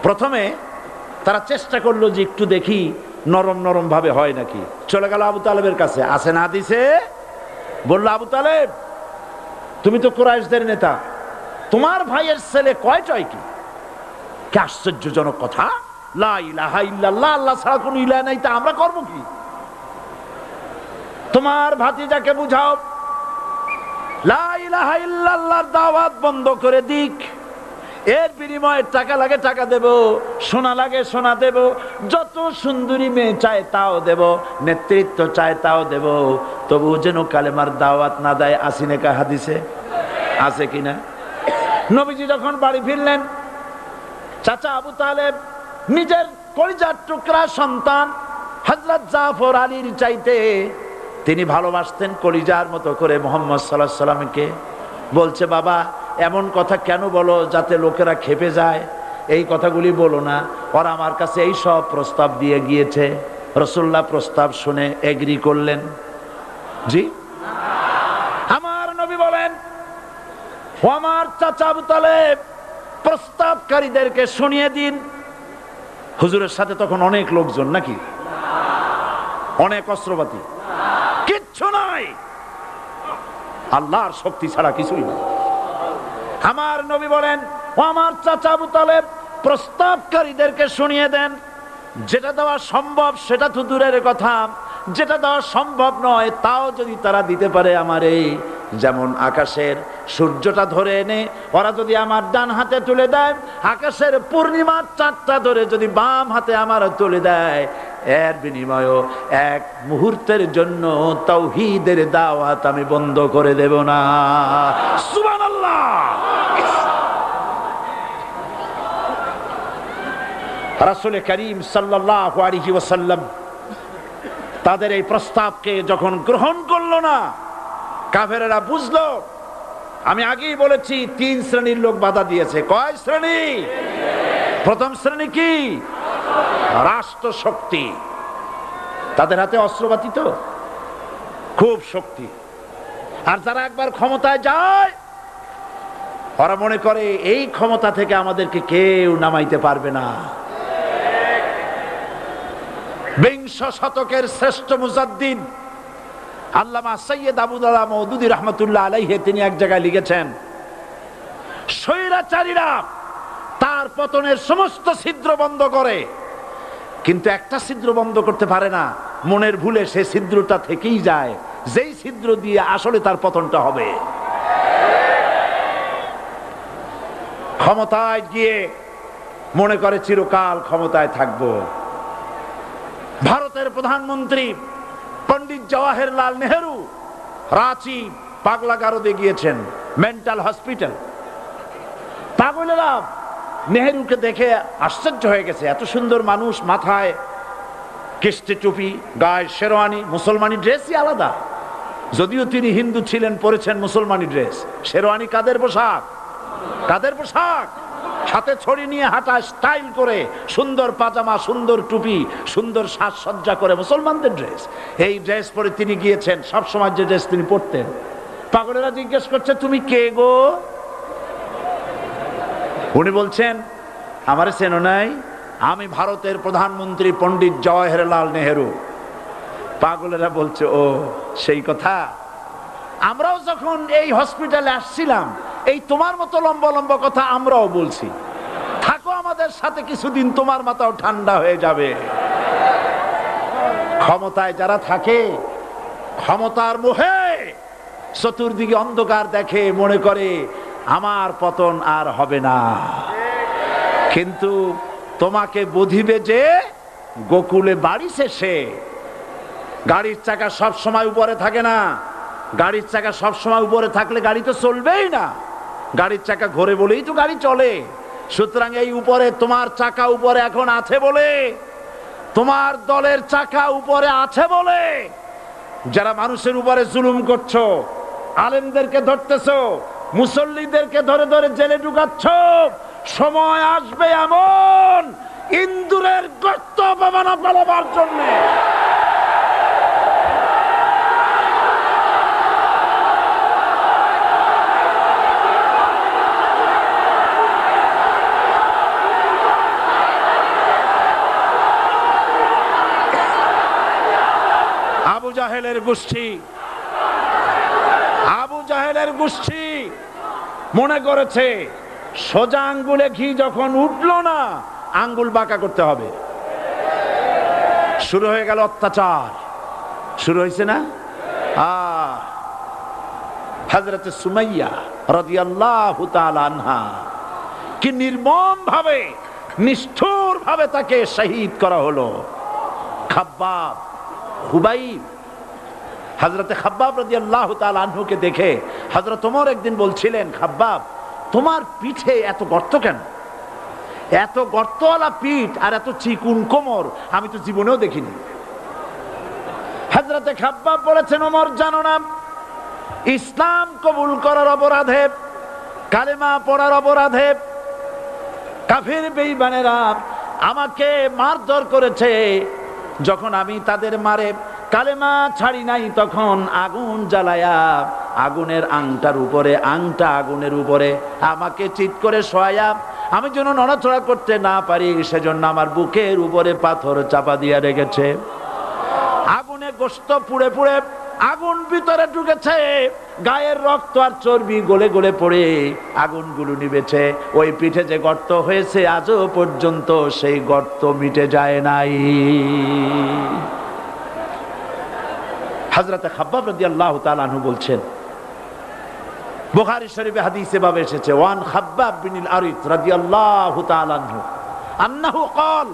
প্রথমে তারা চেষ্টা করলো যে একটু দেখি নরম নরম ভাবে হয় নাকি। চলে গেল আবু তালেবের কাছে, আসে না দিছে, বললো, আবু তালেব, তুমি তো কুরাইশদের নেতা, তোমার ভাইয়ের ছেলে কয়টাই কি? কি আশ্চর্যজনক কথা, লা ইলাহা ইল্লাল্লাহ, আল্লাহ ছাড়া কোন ইলাহ নাই, তা আমরা করবো কি? তোমার ভাতিজাকে বুঝাও লা ইলাহা ইল্লাল্লাহর দাওয়াত বন্ধ করে দিক, এর বিনিময়ে টাকা লাগে টাকা দেব, সোনা লাগে সোনা দেব, যত সুন্দরী মেয়ে চায় তাও দেব, নেতৃত্ব চায় তাও দেব, তবু যেন কালেমার দাওয়াত না দেয়। আসিনে কা হাদিসে আছে কিনা? নবীজি যখন বাড়ি ফিরলেন, চাচা আবু তালেব নিজের কলিজার টুকরা সন্তান হযরত জাফর আলীর চাইতে তিনি ভালোবাসতেন কলিজার মতো করে মুহাম্মদ সাল্লাল্লাহু আলাইহি ওয়াসাল্লামকে। বলছে, বাবা, এমন কথা কেন বলো যাতে লোকেরা খেপে যায়? এই কথাগুলি বলো না, ওরা আমার কাছে এই সব প্রস্তাব দিয়ে গিয়েছে। রাসূলুল্লাহ প্রস্তাব শুনে এগ্রি করলেন? জি। আমার নবী বলেন, ও আমার চাচা আবু তালেব, প্রস্তাবকারীদেরকে শুনিয়ে দিন। হুজুরের সাথে তখন অনেক লোকজন, নাকি অনেক অস্ত্রপাতি? কিচ্ছু নাই, আল্লাহর শক্তি ছাড়া কিছুই না। আমার নবী বলেন, ও আমার চাচা আবু তালেব, প্রস্তাবকারীদেরকে শুনিয়ে দেন। যেটা দেওয়া সম্ভব সেটা তো দূরের কথা, যেটা দেওয়া সম্ভব নয় তাও যদি তারা দিতে পারে আমারে, যেমন আকাশের সূর্যটা ধরে এনে ওরা যদি আমার ডান হাতে তুলে দেয়, আকাশের পূর্ণিমার চাঁদটা ধরে যদি বাম হাতে আমার তুলে দেয়, এর বিনিময়ে এক মুহূর্তের জন্য তাওহীদের দাওয়াত আমি বন্ধ করে দেব না। সুবহানাল্লাহ। রাসূল করিম সাল্লাল্লাহু আলাইহি ওয়াসাল্লাম তাদের এই প্রস্তাবকে যখন গ্রহণ করলো না, কাফেরেরা বুঝলো। আমি আগেই বলেছি 3 শ্রেণীর লোক বাধা দিয়েছে। কয় শ্রেণী? প্রথম শ্রেণী কি? রাষ্ট্র শক্তি, তাদের হাতে অস্ত্রপাতি তো খুব শক্তি। আর যারা একবার ক্ষমতায় যায়, ওরা মনে করে এই ক্ষমতা থেকে আমাদেরকে কেউ নামাইতে পারবে না। বিংশ শতকের শ্রেষ্ঠ মুজাদ্দিদ আল্লামা সৈয়দ আবুদুল্লাহ মওদুদী রাহমাতুল্লাহ আলাইহি তিনি এক জায়গায় লিখেছেন, স্বৈরাচারীরা তার পতনের সমস্ত ছিদ্র বন্ধ করে, কিন্তু একটা ছিদ্র বন্ধ করতে পারে না। মনের ভুলে সে ছিদ্রটা থেকেই যায়, যেই ছিদ্র দিয়ে আসলে তার পতনটা হবে। ক্ষমতায় গিয়ে মনে করে চিরকাল ক্ষমতায় থাকবো। ভারতের প্রধানমন্ত্রী পণ্ডিত জওয়াহরলাল নেহেরু রাঁচি পাগলা গারদে গিয়েছেন, মেন্টাল হসপিটাল। পাগলেরা নেহেরুকে দেখে আশ্চর্য হয়ে গেছে, এত সুন্দর মানুষ, মাথায় কিস্তি টুপি, গায়ে শেরওয়ানি, মুসলমানি ড্রেসই আলাদা। যদিও তিনি হিন্দু ছিলেন, পরেছেন মুসলমানি ড্রেস। শেরওয়ানি কাদের পোশাক? কাদের পোশাক? হাতে ছড়ি নিয়ে হাঁটা, স্টাইল করে, সুন্দর পাজামা, সুন্দর টুপি, সুন্দর সাজসজ্জা করে, মুসলমানদের ড্রেস। এই ড্রেস পরে তিনি গিয়েছেন, সবসময় যে ড্রেস তিনি পরতেন। পাগলেরা জিজ্ঞেস করছে, তুমি কে গো? উনি বলছেন, আমারে চেনো নাই? আমি ভারতের প্রধানমন্ত্রী পণ্ডিত জওয়াহরলাল নেহেরু। পাগলেরা বলছে, ও সেই কথা। আমরাও যখন এই হসপিটালে আসছিলাম, এই তোমার মতো লম্বা লম্বা কথা আমরাও বলছি। থাকো আমাদের সাথে কিছুদিন, তোমার মাথাও ঠান্ডা হয়ে যাবে। ক্ষমতায় যারা থাকে, ক্ষমতার মোহে চতুর্দিকে অন্ধকার দেখে, মনে করে আমার পতন আর হবে না। কিন্তু তোমাকে বুঝিবে যে গোকুলে বাড়ি শেষে। গাড়ির চাকা সব সময় উপরে থাকে না। গাড়ির চাকা সব সময় উপরে থাকলে গাড়ি তো চলবেই না। গাড়ির চাকা ঘোরে বলেই তো গাড়ি চলে। সুতরাং এই উপরে তোমার চাকা উপরে এখন আছে বলে, তোমার দলের চাকা উপরে আছে বলে যারা মানুষের উপরে জুলুম করছো, আলেমদেরকে ধরতেছো, মুসল্লিদেরকে ধরে ধরে জেলে ঢুকাচ্ছ, সময় আসবে এমন ইন্দুরের গর্ত অপমানা পালাবার জন্য। আবু জাহেলের গোষ্ঠী, আবু জাহেলের গোষ্ঠী মনে করেছে সোজা আঙ্গুলে ঘি যখন উঠলো না, আঙ্গুল বাঁকা করতে হবে। শুরু হয়ে গেল অত্যাচার। শুরু হয়েছে না? হযরত সুমাইয়া রাদিয়াল্লাহু তাআলা আনহা কি নির্মম ভাবে, নিষ্ঠুর ভাবে তাকে শহীদ করা হলো। খাব্বাব, হুবাইব, হযরত খাব্বাব রাদিয়াল্লাহু তাআলা আনহুকে দেখে হযরত ওমর একদিন বলছিলেন, খাব্বাব তোমার পিঠে এত গর্ত কেন? এত গর্তওয়ালা পিঠ আর এত চিকুন কোমর আমি তো জীবনেও দেখিনি। হযরত খাব্বাব বলেছেন, ওমর জানো না, ইসলাম কবুল করার অপরাধে, কালেমা পড়ার অপরাধে কাফির বেঈমানেরা আমাকে মারধর করেছে, যখন আমি তাদের মারে কালেমা ছাড়ি নাই, তখন আগুন জ্বালায়া আগুনের আংটার উপরে, আংটা আগুনের উপরে আমাকে চিৎ করে শোয়ায়া, আমি যেন নড়াচড়া করতে না পারি সেজন্য আমার বুকের উপরে পাথর চাপা দিয়া রেখেছে। আগুনে গোশত পুড়ে পুড়ে আগুন ভিতরে ঢুকেছে, গায়ের রক্ত আর চর্বি গলে গলে পড়ে আগুনগুলো নিবেছে। ওই পিঠে যে গর্ত হয়েছে আজও পর্যন্ত সেই গর্ত মিটে যায় নাই। হযরত খাব্বাব রাদিয়াল্লাহু তাআলা আনহু বলছেন, বুখারী শরীফে হাদিসে ভাবে এসেছে, ওয়ান খাব্বাব বিন আরিত রাদিয়াল্লাহু তাআলা আনহু আন্নাহু ক্বাল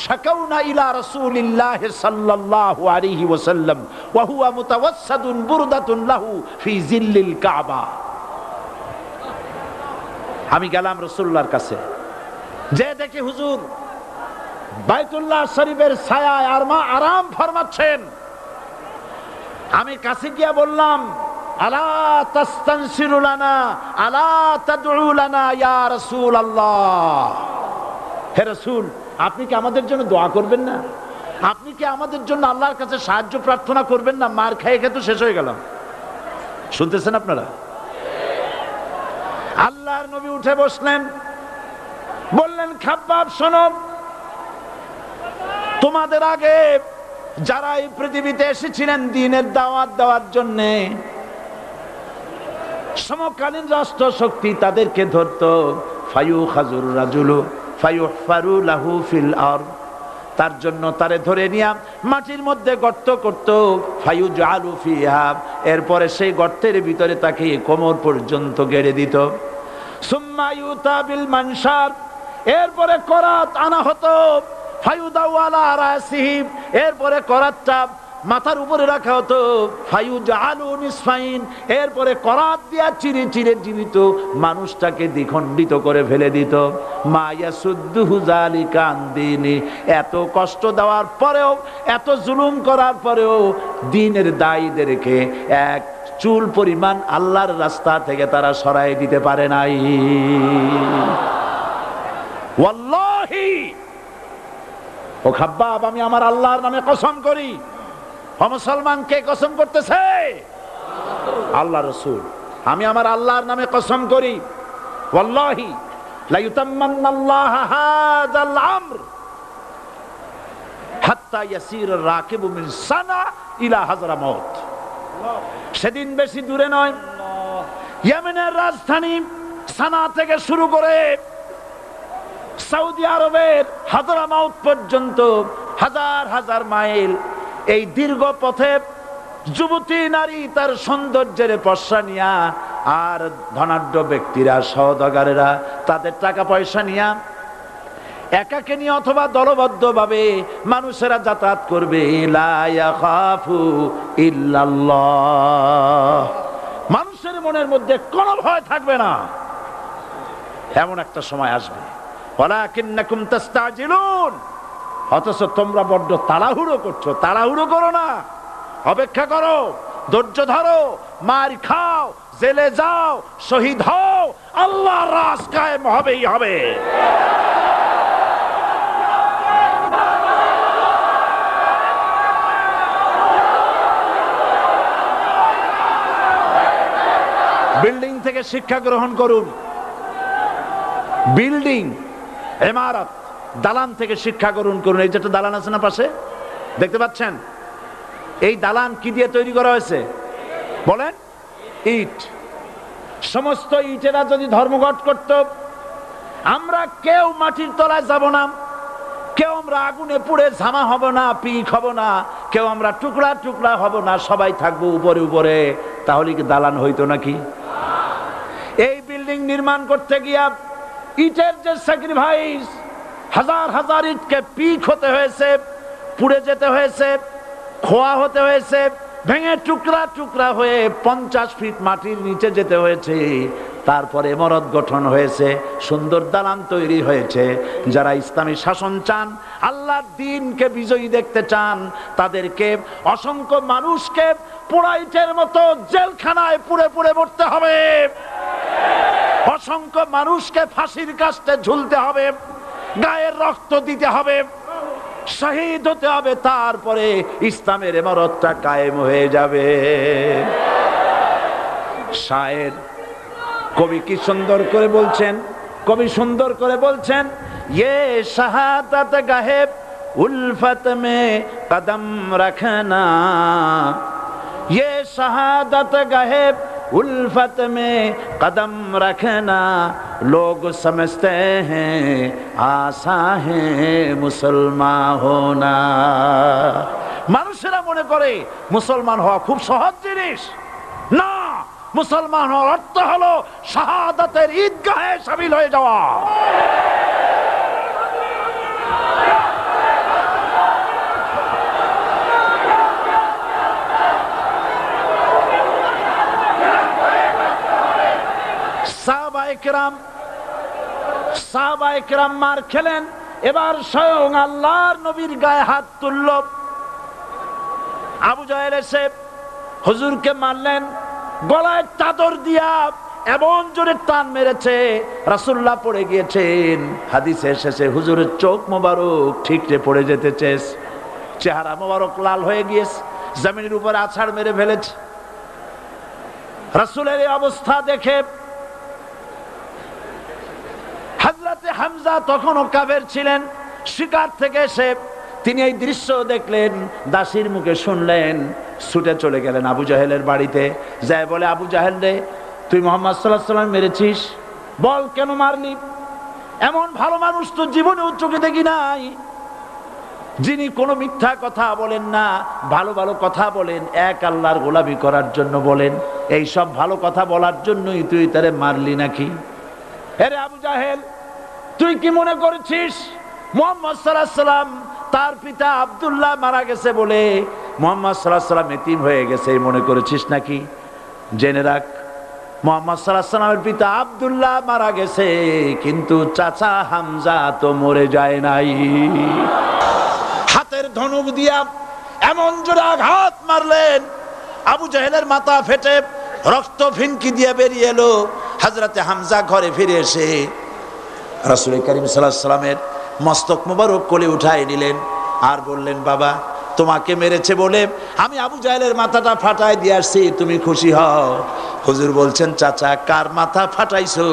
শাকাউনা ইলা রাসূলিল্লাহ সাল্লাল্লাহু আলাইহি ওয়াসাল্লাম ওয়া হুয়া মুতাওয়াসসাদুন বুরদাতুন লাহু ফি জিল্লিল কাবা। আমি গেলাম রাসূলুল্লাহর কাছে, যে দেখি হুজুর বাইতুল্লাহ শরীফের ছায়ায় আরাম ফরমাচ্ছেন। আমি কাছে গিয়া বললাম, আলা তাস্তানসিরু লানা আলা তাদউ লানা ইয়া রাসূলুল্লাহ, হে রাসূল আপনি কি আমাদের জন্য দোয়া করবেন না? আপনি কি আমাদের জন্য আল্লাহর কাছে সাহায্য প্রার্থনা করবেন না? মার খেয়ে খেয়ে তো শেষ হয়ে গেলাম। শুনতেছেন আপনারা? আল্লাহর নবী উঠে বসলেন, বললেন, খাব্বাব শোনো, তোমাদের আগে যারা এই পৃথিবীতে এসেছিলেন দ্বীনের দাওয়াত দেওয়ার জন্য, সমকালীন রাষ্ট্র শক্তি তাদেরকে ধরতো, ফায়ুখাজুর রাজুলু ফায়ুহফারু লাহু ফিল আরদ, তার জন্য তারে ধরে নিয়ে মাটির মধ্যে গর্ত করত, ফায়ুজআলু ফিহা, এরপরে সেই গর্তের ভিতরে তাকে কোমর পর্যন্ত গেড়ে দিত। সুম্মা ইউতা বিল মানশার, এরপরে করাত আনা হতো, ফায়ুদাউ আলা রাসিহি, এরপরে করাতটা মাথার উপরে রাখা হতো, ফায়ুজআলু নিসফাইন, এরপরে করাত দিয়া চিরে চিরে জীবিত মানুষটাকে দ্বিখণ্ডিত করে ফেলে দিত। মা ইয়াসুদ্দুহু যালিকা আন দীনি, এত কষ্ট দেওয়ার পরেও, এত জুলুম করার পরেও দ্বীনের দায়ীদেরকে এক চুল পরিমাণ আল্লাহর রাস্তা থেকে তারা সরাই দিতে পারে নাই। ওয়াল্লাহি, ও খাব্বাব, আমি আমার আল্লাহর নামে কসম করি। মুসলমান কে কসম করতেছে? আল্লাহ রাসূল। আমি আমার আল্লাহর নামে কসম করি, ওয়াল্লাহি লা ইউতাম্মান্নাল্লাহু হাযাল আমর হাত্তা ইয়াসির রাকিবু মিন সানা ইলা হাজরামাউত। সেদিন বেশি দূরে নয়, ইয়েমেনের রাজধানী সানা থেকে শুরু করে সৌদি আরবের হাজরামাউত পর্যন্ত হাজার হাজার মাইল, এই দীর্ঘ পথে যুবতী নারী তার সৌন্দর্যের পশ্চা নিয়া, আর ধনাঢ্য ব্যক্তিরা সওদাগরেরা তাদের টাকা পয়সা নিয়া একাকে নিয়ে অথবা দলবদ্ধ ভাবে মানুষেরা যাতায়াত করবে। লা ইয়াখাফু ইল্লাল্লাহ, মানুষের মনের মধ্যে কোনো ভয় থাকবে না। এমন একটা সময় আসবে, ওয়ালাকিন্নাকুম তাস্তাজিলুন, অথচ তোমরা বড্ড তাড়াহুড়ো করছো। তাড়াহুড়ো করো না, অপেক্ষা করো, ধৈর্য ধরো, মার খাও, জেলে যাও, শহীদ হও, আল্লাহর রাজ কায়েম হবেই হবে। বিল্ডিং থেকে শিক্ষা গ্রহণ করুন। বিল্ডিং, ইমারত, দালান থেকে শিক্ষা গ্রহণ করুন। এই যেটা দালান আছে না পাশে, দেখতে পাচ্ছেন? এই দালান কি দিয়ে তৈরি করা হয়েছে বলেন? ইট। সমস্ত ইটেরা যদি ধর্মঘট করত, আমরা কেউ মাটির তলায় যাব না, কেউ আমরা আগুনে পুড়ে ঝামা হব না, পিক হব না, কেউ আমরা টুকরা টুকরা হব না, সবাই থাকবো উপরে উপরে, তাহলে কি দালান হইতো নাকি? এই বিল্ডিং নির্মাণ করতে গিয়া ইটের যে স্যাক্রিফাইস, হাজার হাজার ইটকে পিক হতে হয়েছে, পুড়ে যেতে হয়েছে, খোয়া হতে হয়েছে, ভেঙে টুকরা টুকরা হয়ে 50 ফিট মাটির নিচে যেতে হয়েছে, তারপরে ইমারত গঠন হয়েছে, সুন্দর দালান তৈরি হয়েছে। যারা ইসলামী শাসন চান, আল্লাহর দ্বীনকে বিজয়ী দেখতে চান, তাদেরকে অসংখ্য মানুষকে পোড়া ইটের মতো জেলখানায় পুড়ে পুড়ে মরতে হবে। অসংখ্য মানুষকে ফাঁসির কাস্টে ঝুলতে হবে, গায়ের রক্ত দিতে হবে, শহীদ হতে হবে, তারপরে ইসলামের ইমারতটা কায়েম হয়ে যাবে। শায়ের কবি কি সুন্দর করে বলছেন, কবি সুন্দর করে বলছেন, ये शहादत गाहे उल्फत में कदम रखना, ये शहादत गाहे उल्फत में कदम रखना, लोग समझते हैं आसा है मुसलमान होना। মানুষেরা মনে করে মুসলমান হওয়া খুব সহজ জিনিস। না, মুসলমান হওয়ার অর্থ হলো শাহাদাতের ঈদগাহে শামিল হয়ে যাওয়া। সাহাবায়ে কেরাম মার খেলেন, এবার স্বয়ং আল্লাহর নবীর গায়ে হাত তুলল। আবু জাহেল এসে হুজুরকে মারলেন, গলায় চাদর দিয়া এমন জোরে টান মেরেছে রাসূলুল্লাহ পড়ে গিয়েছেন। হাদিসে এসেছে হুজুরের চোখ মোবারক ঠিকরে পড়ে যেতেছে, চেহারা মোবারক লাল হয়ে গিয়েছে, জমিনের উপর আছাড় মেরে ফেলেছে। রাসূলের এই অবস্থা দেখে হযরতে হামজা তখনও কাফের ছিলেন, শিকার থেকে এসে তিনি এই দৃশ্য দেখলেন, দাসীর মুখে শুনলেন, ছুটে চলে গেলেন আবু জাহেলের বাড়িতে। যায় বলে, আবু জাহেল রে, তুই মুহাম্মদ সাল্লাল্লাহু আলাইহি ওয়াসাল্লাম মেরেছিস, বল কেন মারলি? এমন ভালো মানুষ তো জীবনে চোখে দেখি নাই, যিনি কোনো মিথ্যা কথা বলেন না, ভালো ভালো কথা বলেন, এক আল্লাহর গোলামি করার জন্য বলেন। এই সব ভালো কথা বলার জন্যই তুই তারে মারলি নাকি? আরে আবু জাহেল, তুই কি মনে করেছিস মুহাম্মদ সাল্লাল্লাহু আলাইহি ওয়াসাল্লাম তার পিতা আব্দুল্লাহ মারা গেছে বলে মুহাম্মদ সাল্লাল্লাহু আলাইহি ওয়াসাল্লাম এতিম হয়ে গেছে এই মনে করেছিস নাকি? জেনে রাখ, মুহাম্মদ সাল্লাল্লাহু আলাইহি ওয়াসাল্লামের পিতা আব্দুল্লাহ মারা গেছে, কিন্তু চাচা হামজা তো মরে যায় নাই। হাতের ধনুক দিয়া এমন জোরে আঘাত মারলেন, আবু জাহেলের মাথা ফেটে রক্ত ফিনকি দিয়ে বেরিয়ে এলো। হযরতে হামজা ঘরে ফিরে এসে রাসূল করিম সাল্লাল্লাহু আলাইহি ওয়াসাল্লামের মস্তক মোবারক কোলে উঠায় নিলেন আর বললেন, বাবা, তোমাকে মেরেছে বলে আমি আবু জাহেলের মাথাটা ফাটায় দিয়ে আসছি, তুমি খুশি হও। হুজুর বলছেন, চাচা, কার মাথা ফাটাইছো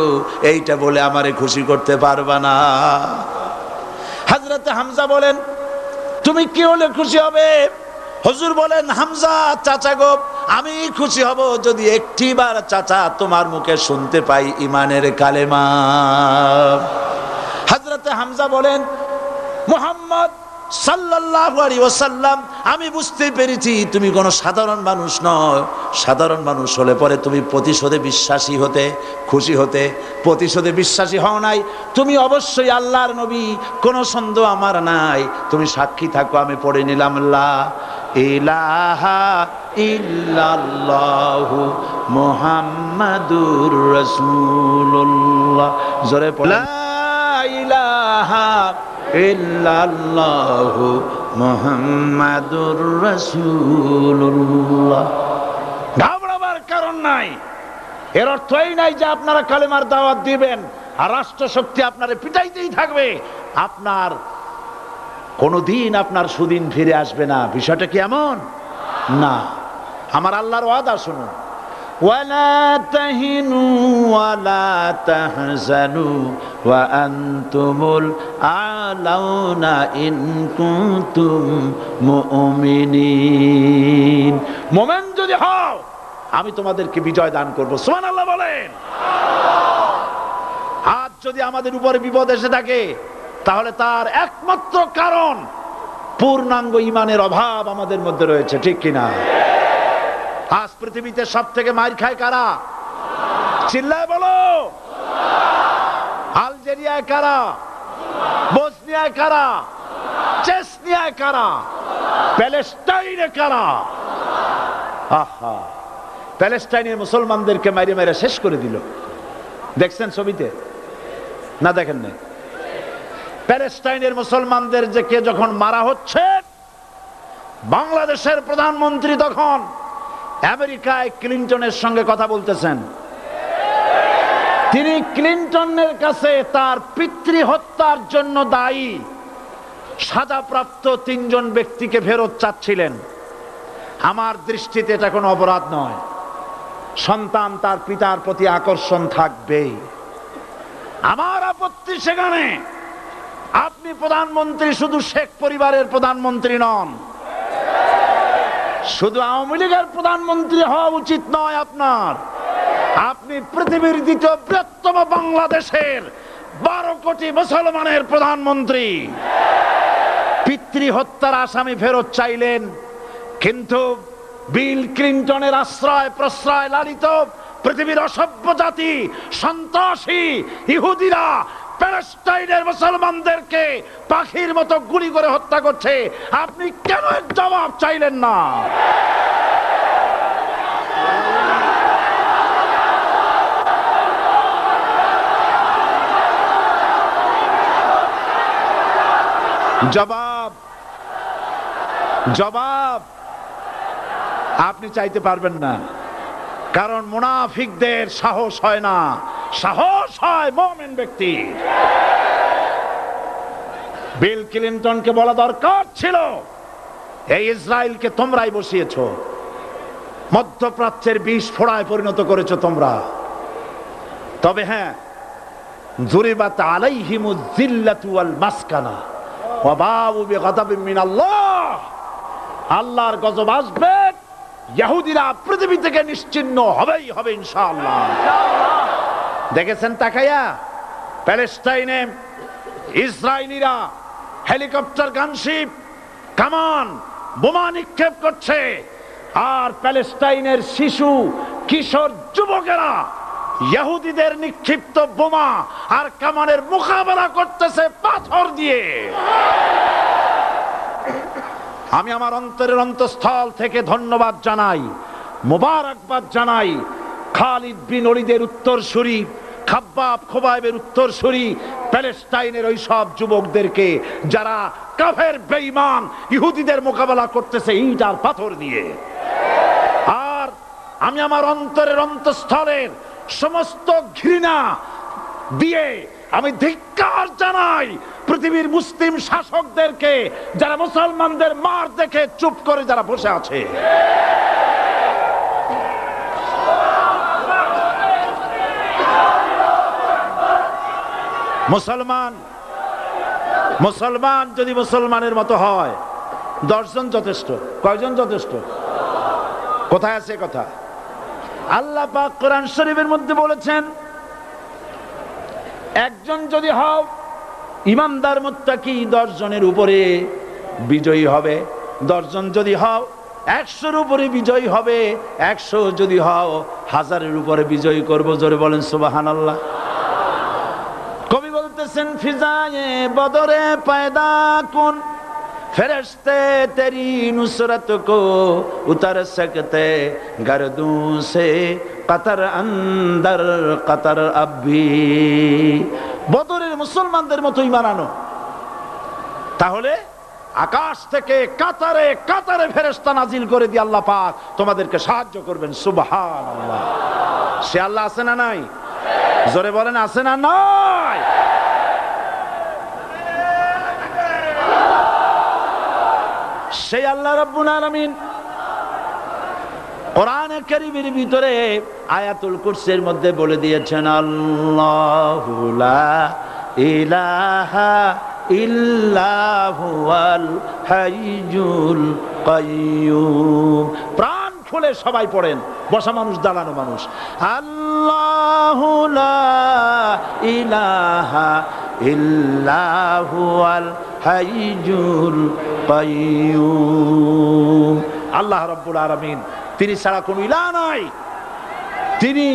এইটা বলে আমারে খুশি করতে পারবা না। হযরতে হামজা বলেন, তুমি কি হলে খুশি হবে? হুজুর বলেন, হামজা চাচা গো, আমি খুশি হব যদি একটিবার চাচা তোমার মুখে শুনতে পাই ঈমানের কালেমা। হযরতে হামজা বলেন, মুহাম্মদ সাল্লাল্লাহু আলাইহি ওয়াসাল্লাম, আমি বুঝতে পেরেছি তুমি কোনো সাধারণ মানুষ নও। সাধারণ মানুষ হলে পরে তুমি প্রতিশোধে বিশ্বাসী হতে, খুশি হতে। প্রতিশোধে বিশ্বাসী হও নাই, তুমি অবশ্যই আল্লাহর নবী, কোনো সন্দেহ আমার নাই। তুমি সাক্ষী থাকো, আমি পড়ে নিলাম, লা ইলাহা ইল্লাল্লাহু মুহাম্মাদুর রাসূলুল্লাহ। জোরে পড়ো, লা ইলাহা ইল্লাল্লাহু মুহাম্মাদুর রাসূলুল্লাহ। ঘাবড়াবার কারণ নাই। এর অর্থ এই নাই যে আপনারা কালেমার দাওয়াত দিবেন আর রাষ্ট্রশক্তি আপনারে পিটাইতেই থাকবে, আপনার কোনদিন আপনার সুদিন ফিরে আসবে না। বিষয়টা কি এমন না? আমার আল্লাহর ওয়াদা শুনুন, ওয়ালা তাহিনু ওয়ালা তাহজানু ওয়া আনতুমুল আলাউনা ইন কুনতুম মুমিনিন। মুমিন যদি হও, আমি তোমাদেরকে বিজয় দান করব। সুবহানাল্লাহ বলেন। আজ যদি আমাদের উপরে বিপদ এসে থাকে, তাহলে তার একমাত্র কারণ পূর্ণাঙ্গ ঈমানের অভাব আমাদের মধ্যে রয়েছে, ঠিক কিনা? আজ পৃথিবীতে সব থেকে মার খায় কারা? চিল্লায় বলো। আলজেরিয়ায় কারা? বসনিয়ায় কারা? চেচনিয়ায় কারা? প্যালেস্টাইনে কারা? আহা, প্যালেস্টাইনের মুসলমানদেরকে মাইরে মাইরে শেষ করে দিল। দেখছেন ছবিতে না? দেখেন নাই? প্যালেস্টাইনের মুসলমানদের যে কে যখন মারা হচ্ছে, বাংলাদেশের প্রধানমন্ত্রী তখন আমেরিকায় ক্লিনটনের সঙ্গে কথা বলতেছেন। তিনি ক্লিনটনের কাছে তার পিতৃ হত্যার জন্য দায়ী সাজাপ্রাপ্ত 3 জন ব্যক্তিকে ফেরত চাচ্ছিলেন। আমার দৃষ্টিতে এটা কোনো অপরাধ নয়। সন্তান তার পিতার প্রতি আকর্ষণ থাকবেই। আমার আপত্তি সেখানে আপনি প্রধানমন্ত্রী শুধু শেখ পরিবারের প্রধানমন্ত্রী নন, শুধু আওয়ামী লীগের প্রধানমন্ত্রী হওয়া উচিত নয় আপনার। আপনি পৃথিবীর দ্বিতীয় বৃহত্তম বাংলাদেশের 12 কোটি মুসলমানের প্রধানমন্ত্রী। পিতৃ হত্যার আসামি ফেরত চাইলেন, কিন্তু বিল ক্লিনটনের আশ্রয় প্রশ্রয় লালিত পৃথিবীর অসভ্য জাতি সন্ত্রাসী ইহুদিরা প্যালেস্টাইনের মুসলমানদেরকে পাখির মতো গুলি করে হত্যা করছে। আপনি কেন এর জবাব চাইলেন না? জবাব জবাব আপনি চাইতে পারবেন না, কারণ মুনাফিকদের সাহস হয় না, সাহস হয় মুমিন ব্যক্তির। বিল ক্লিনটনকে বলা দরকার ছিল, এই ইসরায়েলকে তোমরাই বসিয়েছো, মধ্যপ্রাচ্যের বিষ ফোড়ায় পরিণত করেছো তোমরা। তবে হ্যাঁ, যুরিবাত আলাইহিমুজ যিল্লাতু ওয়াল মাসকানা ওয়া বাউ বিগাদাবিন মিনাল্লাহ। আল্লাহর গজব আসবে, ইহুদিরা পৃথিবী থেকে নিশ্চিহ্ন হবেই হবে ইনশাআল্লাহ। দেখেছেন তাকায়া প্যালেস্টাইনে ইসরায়েলিরা হেলিকপ্টার, গানশিপ, কামান, বোমা নিক্ষেপ করছে, আর প্যালেস্টাইনের শিশু কিশোর যুবকেরা ইহুদিদের নিক্ষিপ্ত বোমা আর কামানের মোকাবেলা করতেছে পাথর দিয়ে। আমি আমার অন্তরের অন্তঃস্থল থেকে ধন্যবাদ জানাই, মোবারকবাদ জানাই খালিদ বিন ওলীদের উত্তরসূরি, খাব্বাব খোবাইবের উত্তরসূরি প্যালেস্টাইনের ওই সব যুবকদেরকে যারা কাফের বেঈমান ইহুদিদের মোকাবেলা করতেছে ইট আর পাথর দিয়ে। আর আমি আমার অন্তরের অন্তঃস্থলের সমস্ত ঘৃণা দিয়ে আমি ধিক্কার জানাই পৃথিবীর মুসলিম শাসকদেরকে, যারা মুসলমানদের মার দেখে চুপ করে যারা বসে আছে। মুসলমান যদি মুসলমানের মতো হয়, 10 জন যথেষ্ট। কয়জন যথেষ্ট? কোথায় আছে কথা? আল্লাহ পাক কোরআন শরীফের মধ্যে বলেছেন, একজন যদি হও ইমানদার মুত্তাকি 10 জনের উপরে বিজয়ী হবে, 10 জন যদি হও 100-এর উপরে বিজয়ী হবে, 100 যদি হও 1000-এর উপরে বিজয়ী করব। জোরে বলেন সুবহানাল্লাহ। কবি বলতেছেন, ফিজায়ে বদরে পয়দা কুন ফেরেশতে তেরি নুসরত কো উতার সকতে গর্দুঁ সে কতর অন্দর কতর আবি। বদরের মুসলমানদের মতো ঈমান আনো, তাহলে আকাশ থেকে কাতারে কাতারে ফেরেশতা নাজিল করে দিয়ে আল্লাহ পাক তোমাদেরকে সাহায্য করবেন। সুবহানাল্লাহ। সে আল্লাহ আছে না নাই? জোরে বলেন, আছে না নাই? সেই আল্লাহ রাব্বুল আলামিন কোরআনে কারীমের ভিতরে আয়াতুল কুরসির মধ্যে বলে দিয়েছেন, আল্লাহু লা ইলাহা ইল্লা হুয়াল হাইয়ুল কাইয়্যুম। প্রাণ খুলে সবাই পড়েন, বসা মানুষ, দাঁড়ানো মানুষ। আল্লাহু লা ইলাহা ইল্লা হুয়াল হাইয়ুল কাইয়্যুম। আল্লাহ রাব্বুল আলামিন, তিনি ছাড়া কোনো ইলাহ নাই, তিনি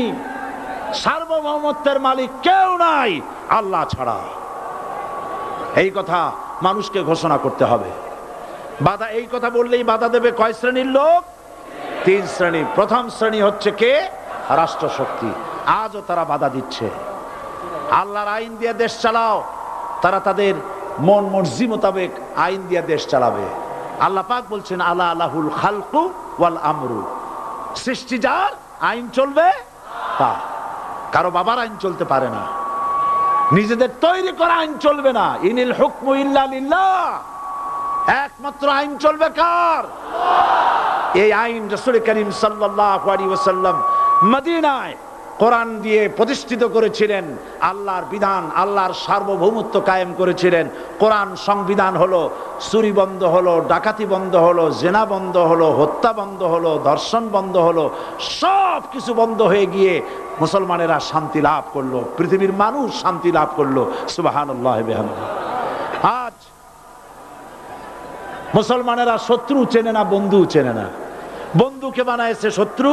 সার্বভৌমত্বের মালিক কেউ নাই আল্লাহ ছাড়া। এই কথা মানুষকে ঘোষণা করতে হবে। বাধা, এই কথা বললেই বাধা দেবে কয় শ্রেণীর লোক? 3 শ্রেণী। প্রথম শ্রেণী হচ্ছে কে? রাষ্ট্রশক্তি। আজও তারা বাধা দিচ্ছে। আল্লাহর আইন দিয়ে দেশ চালাও, তারা তাদের মন মর্জি মোতাবেক আইন দিয়ে দেশ চালাবে। আল্লাহ পাক বলছেন, আলা আলাহুল খালকু ওয়াল আমরু, সৃষ্টি যার, আইন চলবে তা। কারো বাবার আইন চলতে পারে না, নিজেদের তৈরি করা আইন চলবে না। ইনিল হুকমু ইল্লা লিল্লাহ, একমাত্র আইন চলবে কার? এই আইন রাসূল করিম সাল্লাল্লাহু আলাইহি ওয়াসাল্লাম মদিনায় কোরআন দিয়ে প্রতিষ্ঠিত করেছিলেন। আল্লাহর বিধান, আল্লাহর সার্বভৌমত্ব কায়েম করেছিলেন। কোরআন সংবিধান হলো, চুরি বন্ধ হলো, ডাকাতি বন্ধ হলো, জেনা বন্ধ হলো, হত্যা বন্ধ হলো, ধর্ষণ বন্ধ হলো, সব কিছু বন্ধ হয়ে গিয়ে মুসলমানেরা শান্তি লাভ করলো, পৃথিবীর মানুষ শান্তি লাভ করলো। সুবহানাল্লাহ বিহামদিহি। আজ মুসলমানেরা শত্রু চেনে না, বন্ধু চেনে না। বন্ধুকে বানাইছে শত্রু,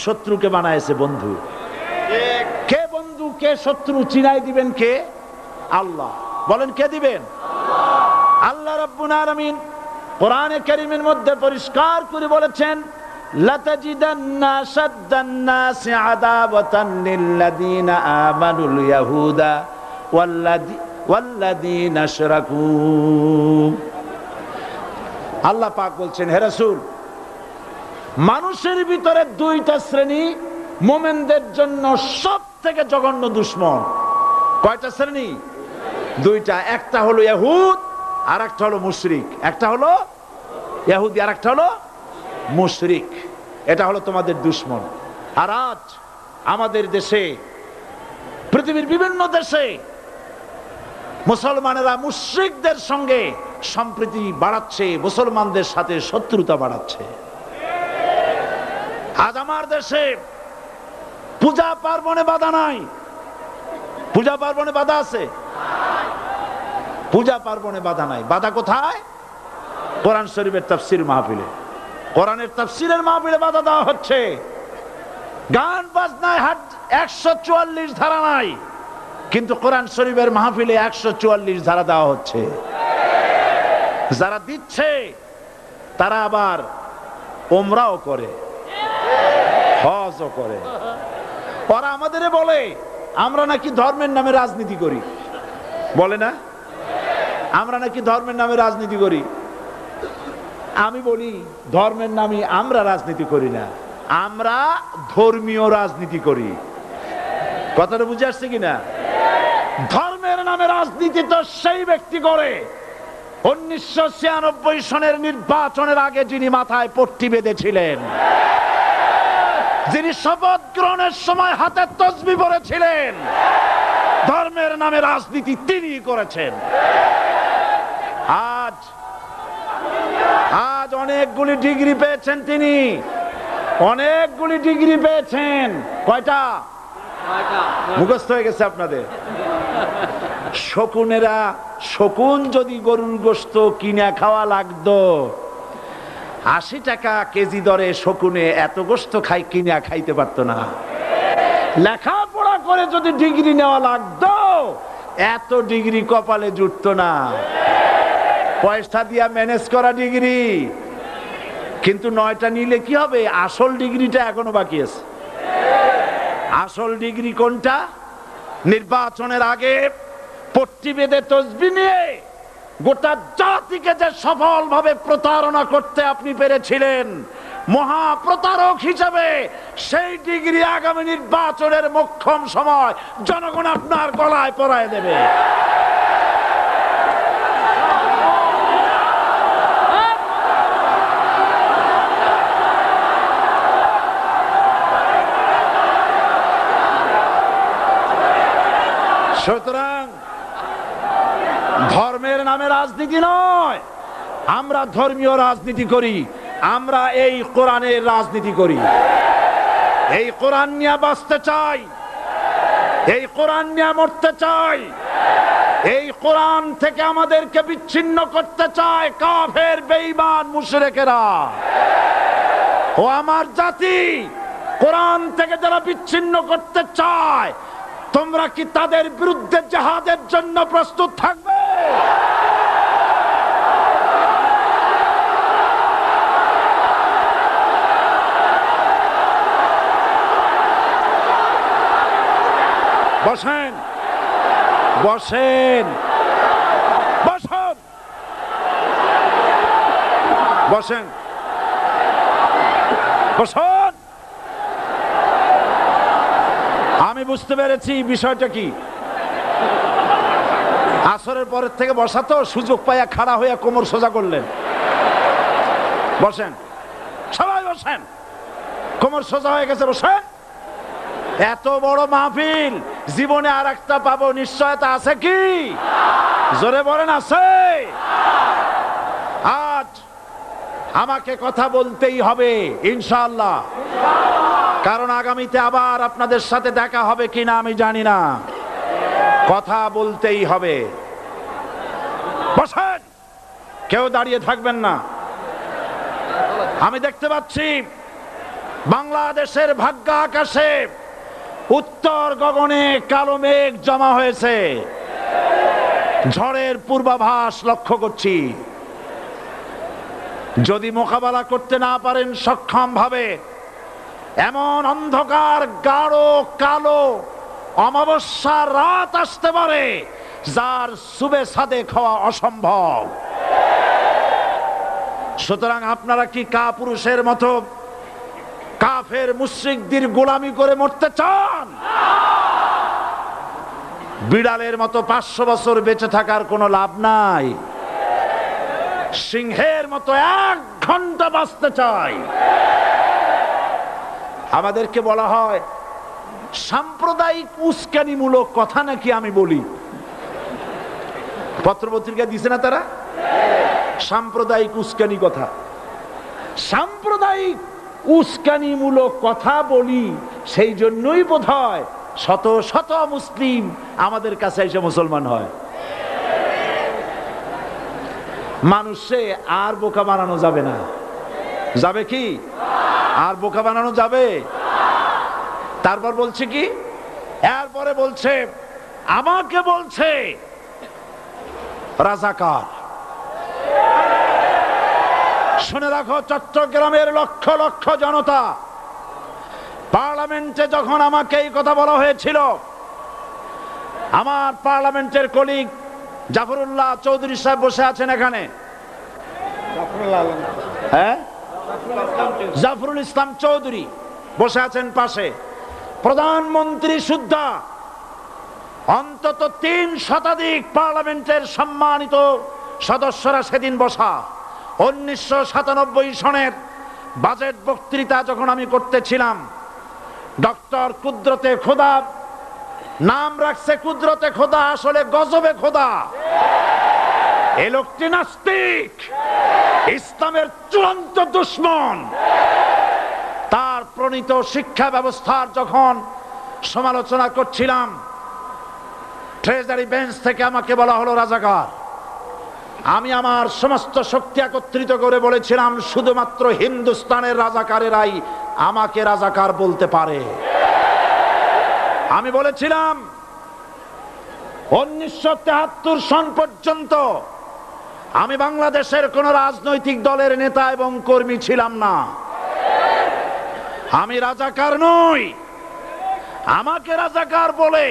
শত্রুকে বানাইছে বন্ধু। কে বন্ধু কে শত্রু চিনাই দিবেন কে? আল্লাহ। বলেন কে দিবেন? আল্লাহ রাব্বুল আলামিন কোরআনে কারীমের মধ্যে পরিষ্কার করে বলেছেন, লাতাজিদান্না শাদ্দান নাসি আদাওয়াতান লিল্লাযীনা আমানুল ইয়াহুদা ওয়াল্লাযীনা আশরাকু। আল্লাহ পাক বলছেন, হে রাসূল, মানুষের ভিতরে দুইটা শ্রেণী মুমিনদের জন্য সব থেকে জঘন্য দুশমন। কয়টা শ্রেণী? দুইটা। একটা হলো ইহুদ, আর একটা হলো মুশরিক। একটা হলো ইহুদি, আর একটা হলো মুশরিক। এটা হলো তোমাদের দুশমন। আর আজ আমাদের দেশে, পৃথিবীর বিভিন্ন দেশে মুসলমানেরা মুশরিকদের সঙ্গে সম্প্রীতি বাড়াচ্ছে, মুসলমানদের সাথে শত্রুতা বাড়াচ্ছে। আজ আমার দেশে পূজা পার্বণে বাধা নাই। পূজা পার্বণে বাধা আছে? পূজা পার্বণে বাধা নাই। বাধা কোথায়? কোরআন শরীফের তাফসীর মাহফিলে। কোরআনের তাফসীরের মাহফিলে বাধা দেওয়া হচ্ছে। গান বাজনায় 144 ধারা নাই, কিন্তু কোরআন শরীফের মাহফিলে 144 ধারা দেওয়া হচ্ছে। যারা দিচ্ছে তারা আবার ওমরাও করে, হজও করে। ওরা আমাদের বলে আমরা নাকি ধর্মের নামে রাজনীতি করি। বলে না? আমরা নাকি ধর্মের নামে রাজনীতি করি। আমি বলি, ধর্মের নামে আমরা রাজনীতি করি না, আমরা ধর্মীয় রাজনীতি করি। কথাটা বুঝে আসছে কিনা? ধর্মের নামে রাজনীতি তো সেই ব্যক্তি করে 1996 সনের নির্বাচনের আগে যিনি মাথায় পট্টি বেঁধেছিলেন, যিনি শপথ গ্রহণের সময় হাতে তসবিহ পরেছিলেন। ধর্মের নামে রাজনীতি তিনি করেছেন। আজ অনেকগুলি ডিগ্রি পেয়েছেন তিনি, অনেকগুলি ডিগ্রি পেয়েছেন। কয়টা? মুখস্থ হয়ে গেছে আপনাদের। শকুনেরা, শকুন যদি গরুর গোশত কিনে খাওয়া লাগতো, 80 টাকা কেজি দরে শকুনে এত গোশত কিনে খাইতে পারতো না। লেখাপড়া করে যদি ডিগ্রি নেওয়া লাগতো, এত ডিগ্রি কপালে জুটতো না। পয়সা দিয়া ম্যানেজ করা ডিগ্রি, কিন্তু 9টা নিলে কি হবে? আসল ডিগ্রিটা এখনো বাকি আছে। আসল ডিগ্রি কোনটা? নির্বাচনের আগে পট্টি বেঁধে তসবিহ নিয়ে গোটা জাতিকে যে সফলভাবে প্রতারণা করতে আপনি পেরেছিলেন, মহা প্রতারক হিসেবে সেই ডিগ্রি আগামী নির্বাচনের মোক্ষম সময় জনগণ আপনার গলায় পরায় দেবে। সুতরাং ধর্মের নামে রাজনীতি নয়, আমরা ধর্মীয় রাজনীতি করি। আমরা এই কোরআনের রাজনীতি করি। এই কোরআন নিয়ে বাঁচতে চাই, এই কোরআন নিয়ে মরতে চাই। এই কোরআন থেকে আমাদেরকে বিচ্ছিন্ন করতে চায় কাফের, বেঈমান, মুশরিকেরা। ও আমার জাতি, কোরআন থেকে যারা বিচ্ছিন্ন করতে চায়, তোমরা কি তাদের বিরুদ্ধে জিহাদের জন্য প্রস্তুত থাকবে? বসেন, বসেন, বসেন, বসেন, বসেন। আমি বুঝতে পেরেছি বিষয়টা কি। আসরের পরের থেকে বসা তো, সুযোগ পাইয়া খাড়া হইয়া কোমর সোজা করলেন। বসেন, সবাই বসেন, কোমর সোজা হয়ে গেছে, বসেন। এত বড় মাহফিল, জীবনে আর একটা পাবো নিশ্চয়তা আছে কি? জোরে বলেন আছে? আজ আমাকে কথা বলতেই হবে ইনশাআল্লাহ, কারণ আগামীতে আবার আপনাদের সাথে দেখা হবে কিনা আমি জানি না। কথা বলতেই হবে। বসেন, কেউ দাঁড়িয়ে থাকবেন না। আমি দেখতে পাচ্ছি বাংলাদেশের ভাগ্য আকাশে উত্তর গগনে কালো মেঘ জমা হয়েছে, ঝড়ের পূর্বাভাস লক্ষ্য করছি। যদি মোকাবেলা করতে না পারেন সক্ষম ভাবে, এমন অন্ধকার গাঢ় কালো অমাবস্যার রাত আসতে পারে যার সুবে সাদে খাওয়া অসম্ভব। সুতরাং আপনারা কি কাপুরুষের মতো কাফের মুশরিকদের গোলামি করে মরতে চান? বিড়ালের মতো 500 বছর বেঁচে থাকার কোনো লাভ নাই। সিংহের মতো 1 ঘন্টা বাঁচতে চাই। আমাদেরকে বলা হয় সাম্প্রদায়িক উস্কানিমূলক কথা নাকি আমি বলি। পত্রপত্রিকা দিছে না তারা? সাম্প্রদায়িক উস্কানি কথা, সাম্প্রদায়িক উস্কানিমূলক কথা বলি, সেই জন্যই বোধহয় শত শত মুসলিম আমাদের কাছে এসে মুসলমান হয়। মানুষে আর বোকা বানানো যাবে না। যাবে কি? আর বোকা বানানো যাবে? তারপর বলছে কি, এরপরে বলছে আমাকে বলছে রাজাকার। শুনে রাখো চট্টগ্রামের লক্ষ লক্ষ জনতা, পার্লামেন্টে যখন আমাকে এই কথা বলা হয়েছিল, আমার পার্লামেন্টের কলিগ জাফরুল্লাহ চৌধুরী সাহেব বসে আছেন এখানে, হ্যাঁ, জাফরুল ইসলাম চৌধুরী বসে আছেন পাশে, প্রধানমন্ত্রী সুদ্ধা, অন্তত 3 শতাধিক পার্লামেন্টের সম্মানিত সদস্যরা সেদিন বসা। 1997 সনের বাজেট বক্তৃতা যখন আমি করতেছিলাম, ডক্টর কুদরতে খোদা, নাম রাখছে কুদরতে খোদা, আসলে গজবে খোদা। এই লোকটি নাস্তিক, ইসলামের চূড়ান্ত দুশমন। তার প্রণীত শিক্ষা ব্যবস্থার যখন সমালোচনা করছিলাম, ট্রেজারি বেঞ্চ থেকে আমাকে বলা হলো রাজাকার। আমি আমার সমস্ত শক্তি একত্রিত করে বলেছিলাম শুধুমাত্র হিন্দুস্তানের রাজাকারেরাই আমাকে রাজাকার বলতে পারে। আমি বলেছিলাম 1973 সন পর্যন্ত আমি বাংলাদেশের কোন রাজনৈতিক দলের নেতা এবং কর্মী ছিলাম না। আমি রাজাকার নই। আমাকে রাজাকার বলে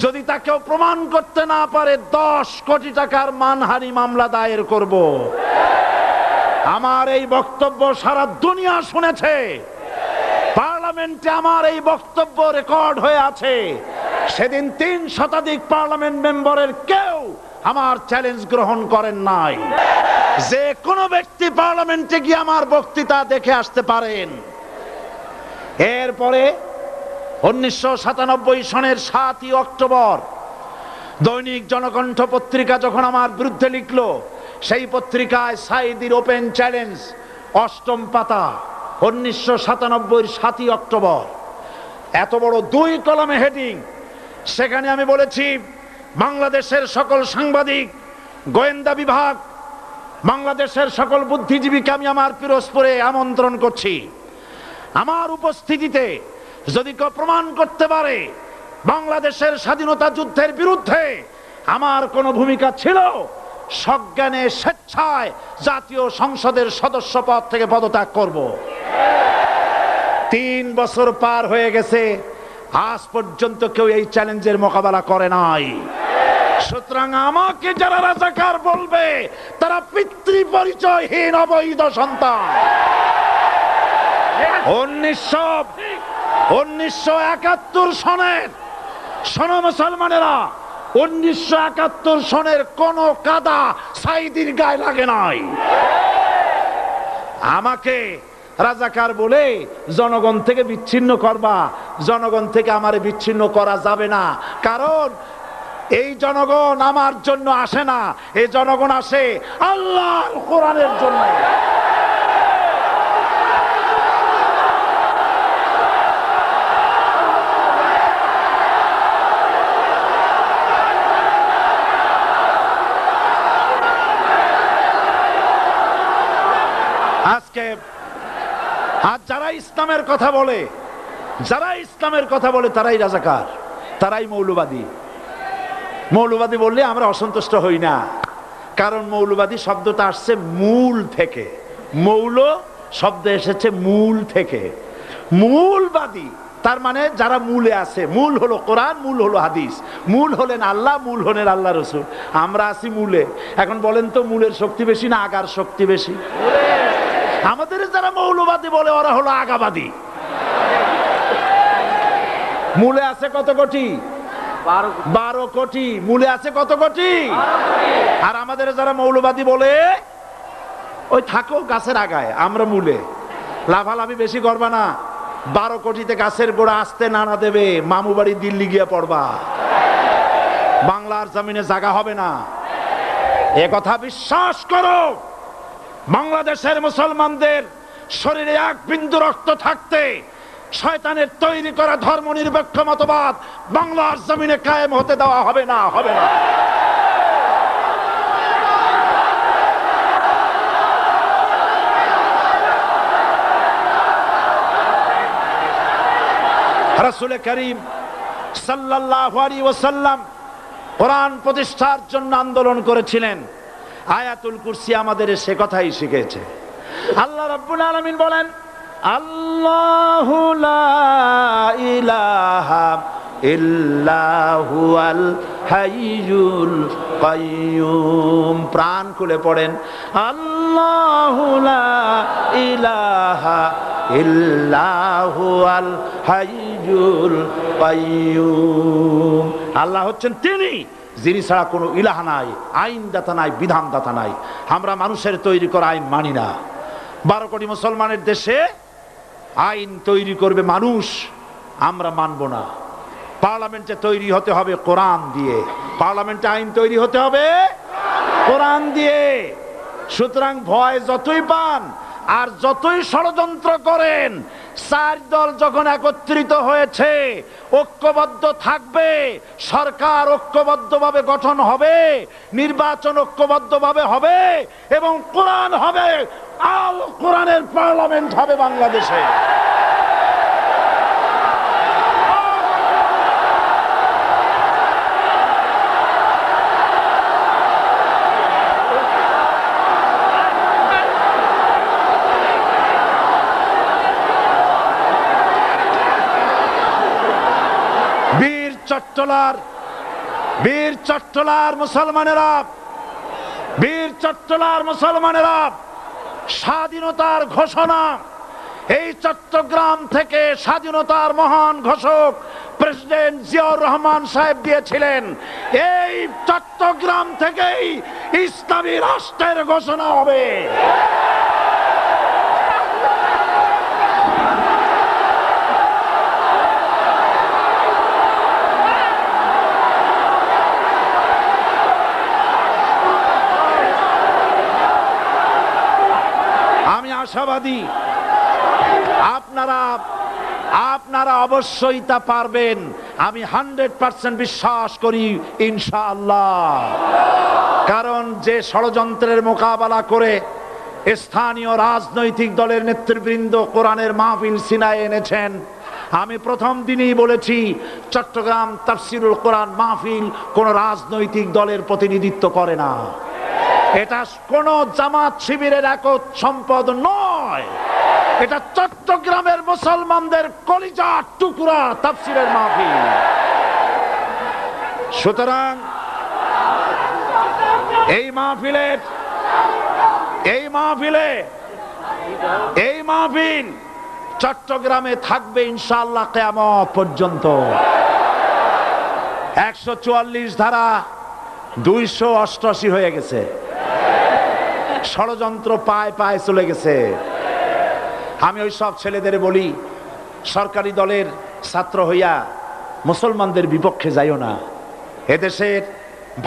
যদি তাকেও প্রমাণ করতে না পারে 10 কোটি টাকার মানহানি মামলা দায়ের করব। আমার এই বক্তব্য সারা দুনিয়া শুনেছে। পার্লামেন্টে আমার এই বক্তব্য রেকর্ড হয়ে আছে। সেদিন 3 শতাধিক পার্লামেন্ট মেম্বারের কেউ আমার চ্যালেঞ্জ গ্রহণ করেন নাই। যে কোনো ব্যক্তি পার্লামেন্টে গিয়ে আমার বক্তৃতা দেখে আসতে পারেন। এরপরে 1997 সনের 7 অক্টোবর দৈনিক জনকণ্ঠ পত্রিকা যখন আমার বিরুদ্ধে লিখলো, সেই পত্রিকায় সাইদির ওপেন চ্যালেঞ্জ 8ম পাতা, 1997 7 অক্টোবর, এত বড় 2 কলামে হেডিং। সেখানে আমি বলেছি বাংলাদেশের সকল সাংবাদিক, গোয়েন্দা বিভাগ, বাংলাদেশের সকল বুদ্ধিজীবীকে আমি আমার পিরোজপুরে আমন্ত্রণ করছি। আমার উপস্থিতিতে যদি কেউ প্রমাণ করতে পারে বাংলাদেশের স্বাধীনতা যুদ্ধের বিরুদ্ধে আমার কোনো ভূমিকা ছিল, সজ্ঞানে স্বেচ্ছায় জাতীয় সংসদের সদস্য পদ থেকে পদত্যাগ করব। 3 বছর পার হয়ে গেছে, আজ পর্যন্ত কেউ এই চ্যালেঞ্জের মোকাবেলা করে নাই। সুতরাং আমাকে যারা রাজাকার বলবে তারা পিতৃ পরিচয়হীন অবৈধ সন্তান। 1971 সনের, শোনো মুসলমানেরা, 1971 সনের কোন কাদা সাইদির গায়ে লাগে নাই। আমাকে রাজাকার বলে জনগণ থেকে বিচ্ছিন্ন করবা, জনগণ থেকে আমারে বিচ্ছিন্ন করা যাবে না। কারণ এই জনগণ আমার জন্য আসে না, এই জনগণ আসে আল্লাহর কোরআনের জন্য। আজকে আর যারা ইসলামের কথা বলে, যারা ইসলামের কথা বলে তারাই রাজাকার, তারাই মৌলবাদী। মৌলবাদী বললে আমরা অসন্তুষ্ট হই না, কারণ মৌলবাদী শব্দটা আসছে মূল থেকে। মৌল শব্দ এসেছে মূল থেকে। মূলবাদী তার মানে যারা মূলে আছে। মূল হলো কোরআন, মূল হলো হাদিস, মূল হলেন আল্লাহ, মূল হলেন আল্লাহ রসুল। আমরা আছি মূলে। এখন বলেন তো মূলের শক্তি বেশি না আগার শক্তি বেশি? আমাদের যারা মৌলবাদী বলে ওরা হলো আগাবাদী। মূলে আছে কত কোটি? 12 কোটি। মূলে আছে কত কোটি? আর আমাদের যারা মৌলবাদী বলে ওই থাকো গাছের আগায়, আমরা মূলে। লাভালাভি বেশি করবা না, 12 কোটিতে গাছের গোড়া আসতে নানা দেবে, মামু বাড়ি দিল্লি গিয়ে পড়বা, বাংলার জমিনে জায়গা হবে না। এ কথা বিশ্বাস করো। বাংলাদেশের মুসলমানদের শরীরে এক বিন্দু রক্ত থাকতে শয়তানের তৈরি করা ধর্ম নিরপেক্ষ মতবাদ বাংলার জমিনে কায়েম হতে দেওয়া হবে না, হবে না। রাসূল করিম সাল্লাল্লাহু আলাইহি ওয়াসাল্লাম কোরআন প্রতিষ্ঠার জন্য আন্দোলন করেছিলেন। আয়াতুল কুরসি আমাদের সে কথাই শিখেছে। আল্লাহ রাব্বুল আলামিন বলেন, আল্লাহু লা ইলাহা ইল্লা হুয়াল হাইয়ুল কাইয়্যুম। প্রাণ খুলে পড়েন, আল্লাহু লা ইলাহা ইল্লা হুয়াল হাইয়ুল কাইয়্যুম। আল্লাহ হচ্ছেন তিনি যিনি ছাড়া কোনো ইলাহ নাই, আইনদাতা নাই, বিধানদাতা নাই। আমরা মানুষের তৈরি করা আইন মানি না। 12 কোটি মুসলমানের দেশে আইন তৈরি করবে মানুষ, আমরা মানব না। পার্লামেন্টে তৈরি হতে হবে কোরআন দিয়ে, পার্লামেন্টে আইন তৈরি হতে হবে কোরআন দিয়ে। সুতরাং ভয় যতই পান আর যতই ষড়যন্ত্র করেন, 4 দল যখন একত্রিত হয়েছে, ঐক্যবদ্ধ থাকবে, সরকার ঐক্যবদ্ধভাবে গঠন হবে, নির্বাচন ঐক্যবদ্ধভাবে হবে এবং কোরআন হবে, আল কোরআনের পার্লামেন্ট হবে বাংলাদেশে। বীর চট্টলার মুসলমানেরা, বীর চট্টলার মুসলমানেরা স্বাধীনতার ঘোষণা এই চট্টগ্রাম থেকে স্বাধীনতার মহান ঘোষক প্রেসিডেন্ট জিয়াউর রহমান সাহেব দিয়েছিলেন। এই চট্টগ্রাম থেকেই ইসলামী রাষ্ট্রের ঘোষণা হবে। আশাবাদী আপনারা অবশ্যই তা পারবেন। আমি 100% বিশ্বাস করি ইনশাআল্লাহ। কারণ যে ষড়যন্ত্রের মোকাবেলা করে স্থানীয় রাজনৈতিক দলের নেতৃবৃন্দ কোরআনের মাহফিল সিনায় এনেছেন, আমি প্রথম দিনই বলেছি চট্টগ্রাম তাফসিরুল কোরআন মাহফিল কোন রাজনৈতিক দলের প্রতিনিধিত্ব করে না। এটা কোন জামাত শিবিরের একক সম্পদ নয়, এটা চট্টগ্রামের মুসলমানদের কলিজার টুকরা তাফসিরের মাহফিল। সুতরাং এই মাহফিল চট্টগ্রামে থাকবে ইনশাআল্লাহ কিয়ামত পর্যন্ত। 144 ধারা 288 হয়ে গেছে, ষড়যন্ত্র পায় পায় চলে গেছে। আমি ওই সব ছেলেদের বলি, সরকারি দলের ছাত্র হইয়া মুসলমানদের বিপক্ষে যাইও না। এদেশের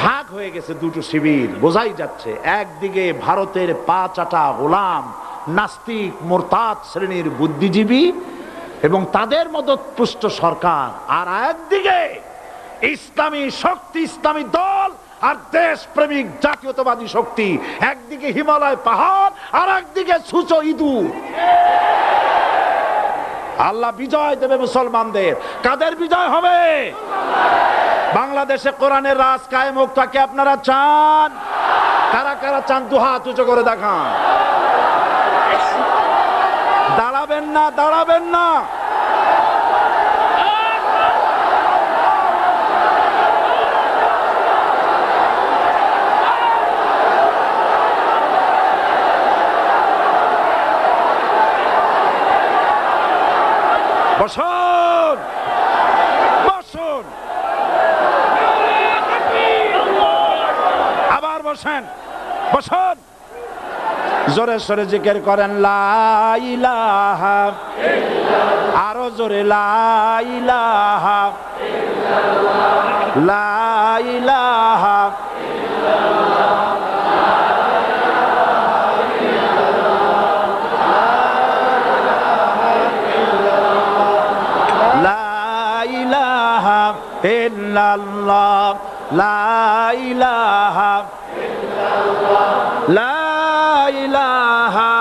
ভাগ হয়ে গেছে দুটো শিবির, বোঝাই যাচ্ছে। একদিকে ভারতের পা চাটা গোলাম নাস্তিক মোরতাদ শ্রেণীর বুদ্ধিজীবী এবং তাদের মদতপুষ্ট সরকার, আর একদিকে ইসলামী শক্তি, ইসলামী দল আর দেশ প্রেমিক জাতীয়তাবাদী শক্তি। একদিকে হিমালয় পাহাড় আর একদিকে সূচ ইঁদুর। আল্লাহ বিজয় দেবে মুসলমানদের। কাদের বিজয় হবে? বাংলাদেশে কোরআনের রাজ কায়েম হোক, তাকে আপনারা চান? কারা কারা চান দু হাত উঁচু করে দেখান। দাঁড়াবেন না, দাঁড়াবেন না। বসুন, বসুন, আবার বসেন, বসুন। জোরে সরে জিকির করেন লা ইলাহা ইল্লাল্লাহ, আরো জোরে লা ইলাহা ইল্লাল্লাহ, লা ইলাহা ইল্লাল্লাহ, ইল্লাল্লাহ, লা ইলাহা ইল্লাল্লাহ, লা ইলাহা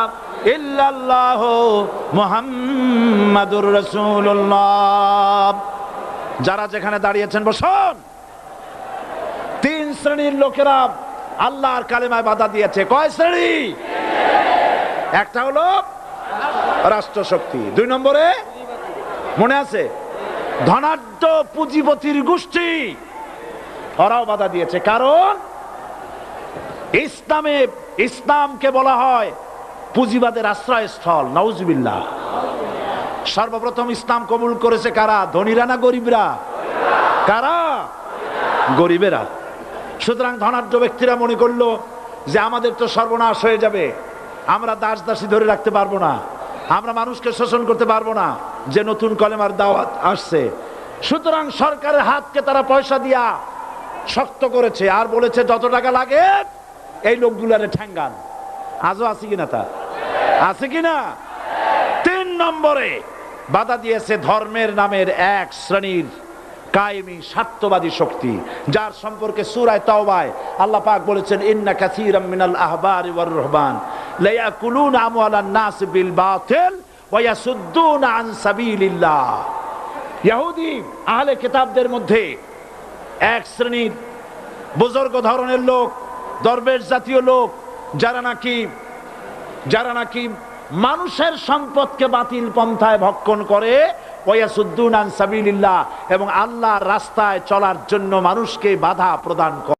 ইল্লাল্লাহ মুহাম্মাদুর রাসূলুল্লাহ। যারা যেখানে দাঁড়িয়েছেন বসুন। তিন শ্রেণীর লোকেরা আল্লাহর কালেমায় বাধা দিয়েছে। কয় শ্রেণী? একটা হলো রাষ্ট্রশক্তি, 2 নম্বরে মনে আছে ধনাঢ্য পুঁজিপতির গোষ্ঠী, ওরাও বাধা দিয়েছে। কারণ ইসলামকে বলা হয় পুঁজিবাদের আশ্রয়স্থল। নাউজুবিল্লাহ। সর্বপ্রথম ইসলাম কবুল করেছে কারা? ধনীরা না গরিবরা? কারা? গরিবেরা। সুতরাং ধনাঢ্য ব্যক্তিরা মনে করলো যে আমাদের তো সর্বনাশ হয়ে যাবে, আমরা দাস দাসী ধরে রাখতে পারবো না, আমরা মানুষকে শোষণ করতে পারবো না, যে নতুন কলেমার দাওয়াত আসছে। সুতরাং সরকারের হাতকে তারা পয়সা দিয়া শক্ত করেছে আর বলেছে যত টাকা লাগে এই লোকগুলারে ঠ্যাঙ্গান। আজও আছে কিনা? তা আছে কিনা? 3 নম্বরে বাধা দিয়েছে ধর্মের নামের এক শ্রেণীর কায়েমি স্বার্থবাদী শক্তি, যার সম্পর্কে সূরা তাওবায় আল্লাহ পাক বলেছেন ইন্না কাসীরাম মিনাল আহবারি ওয়ার রুহবান লা ইয়াকুলুনা আমওয়ালান নাস বিল বাতিল ওয়া ইয়াসুদ্দুনা আন সাবিলিল্লাহ। ইহুদি আহলে কিতাবদের মধ্যে এক শ্রেণীর বুজুর্গ ধরনের লোক, দরবেশ জাতীয় লোক, যারা নাকি মানুষের সম্পদকে বাতিল পন্থায় ভক্ষণ করে, ওয়ায়াসুদ্দুনা আন সাবিলিল্লাহ, এবং আল্লাহর রাস্তায় চলার জন্য মানুষকে বাধা প্রদান করে।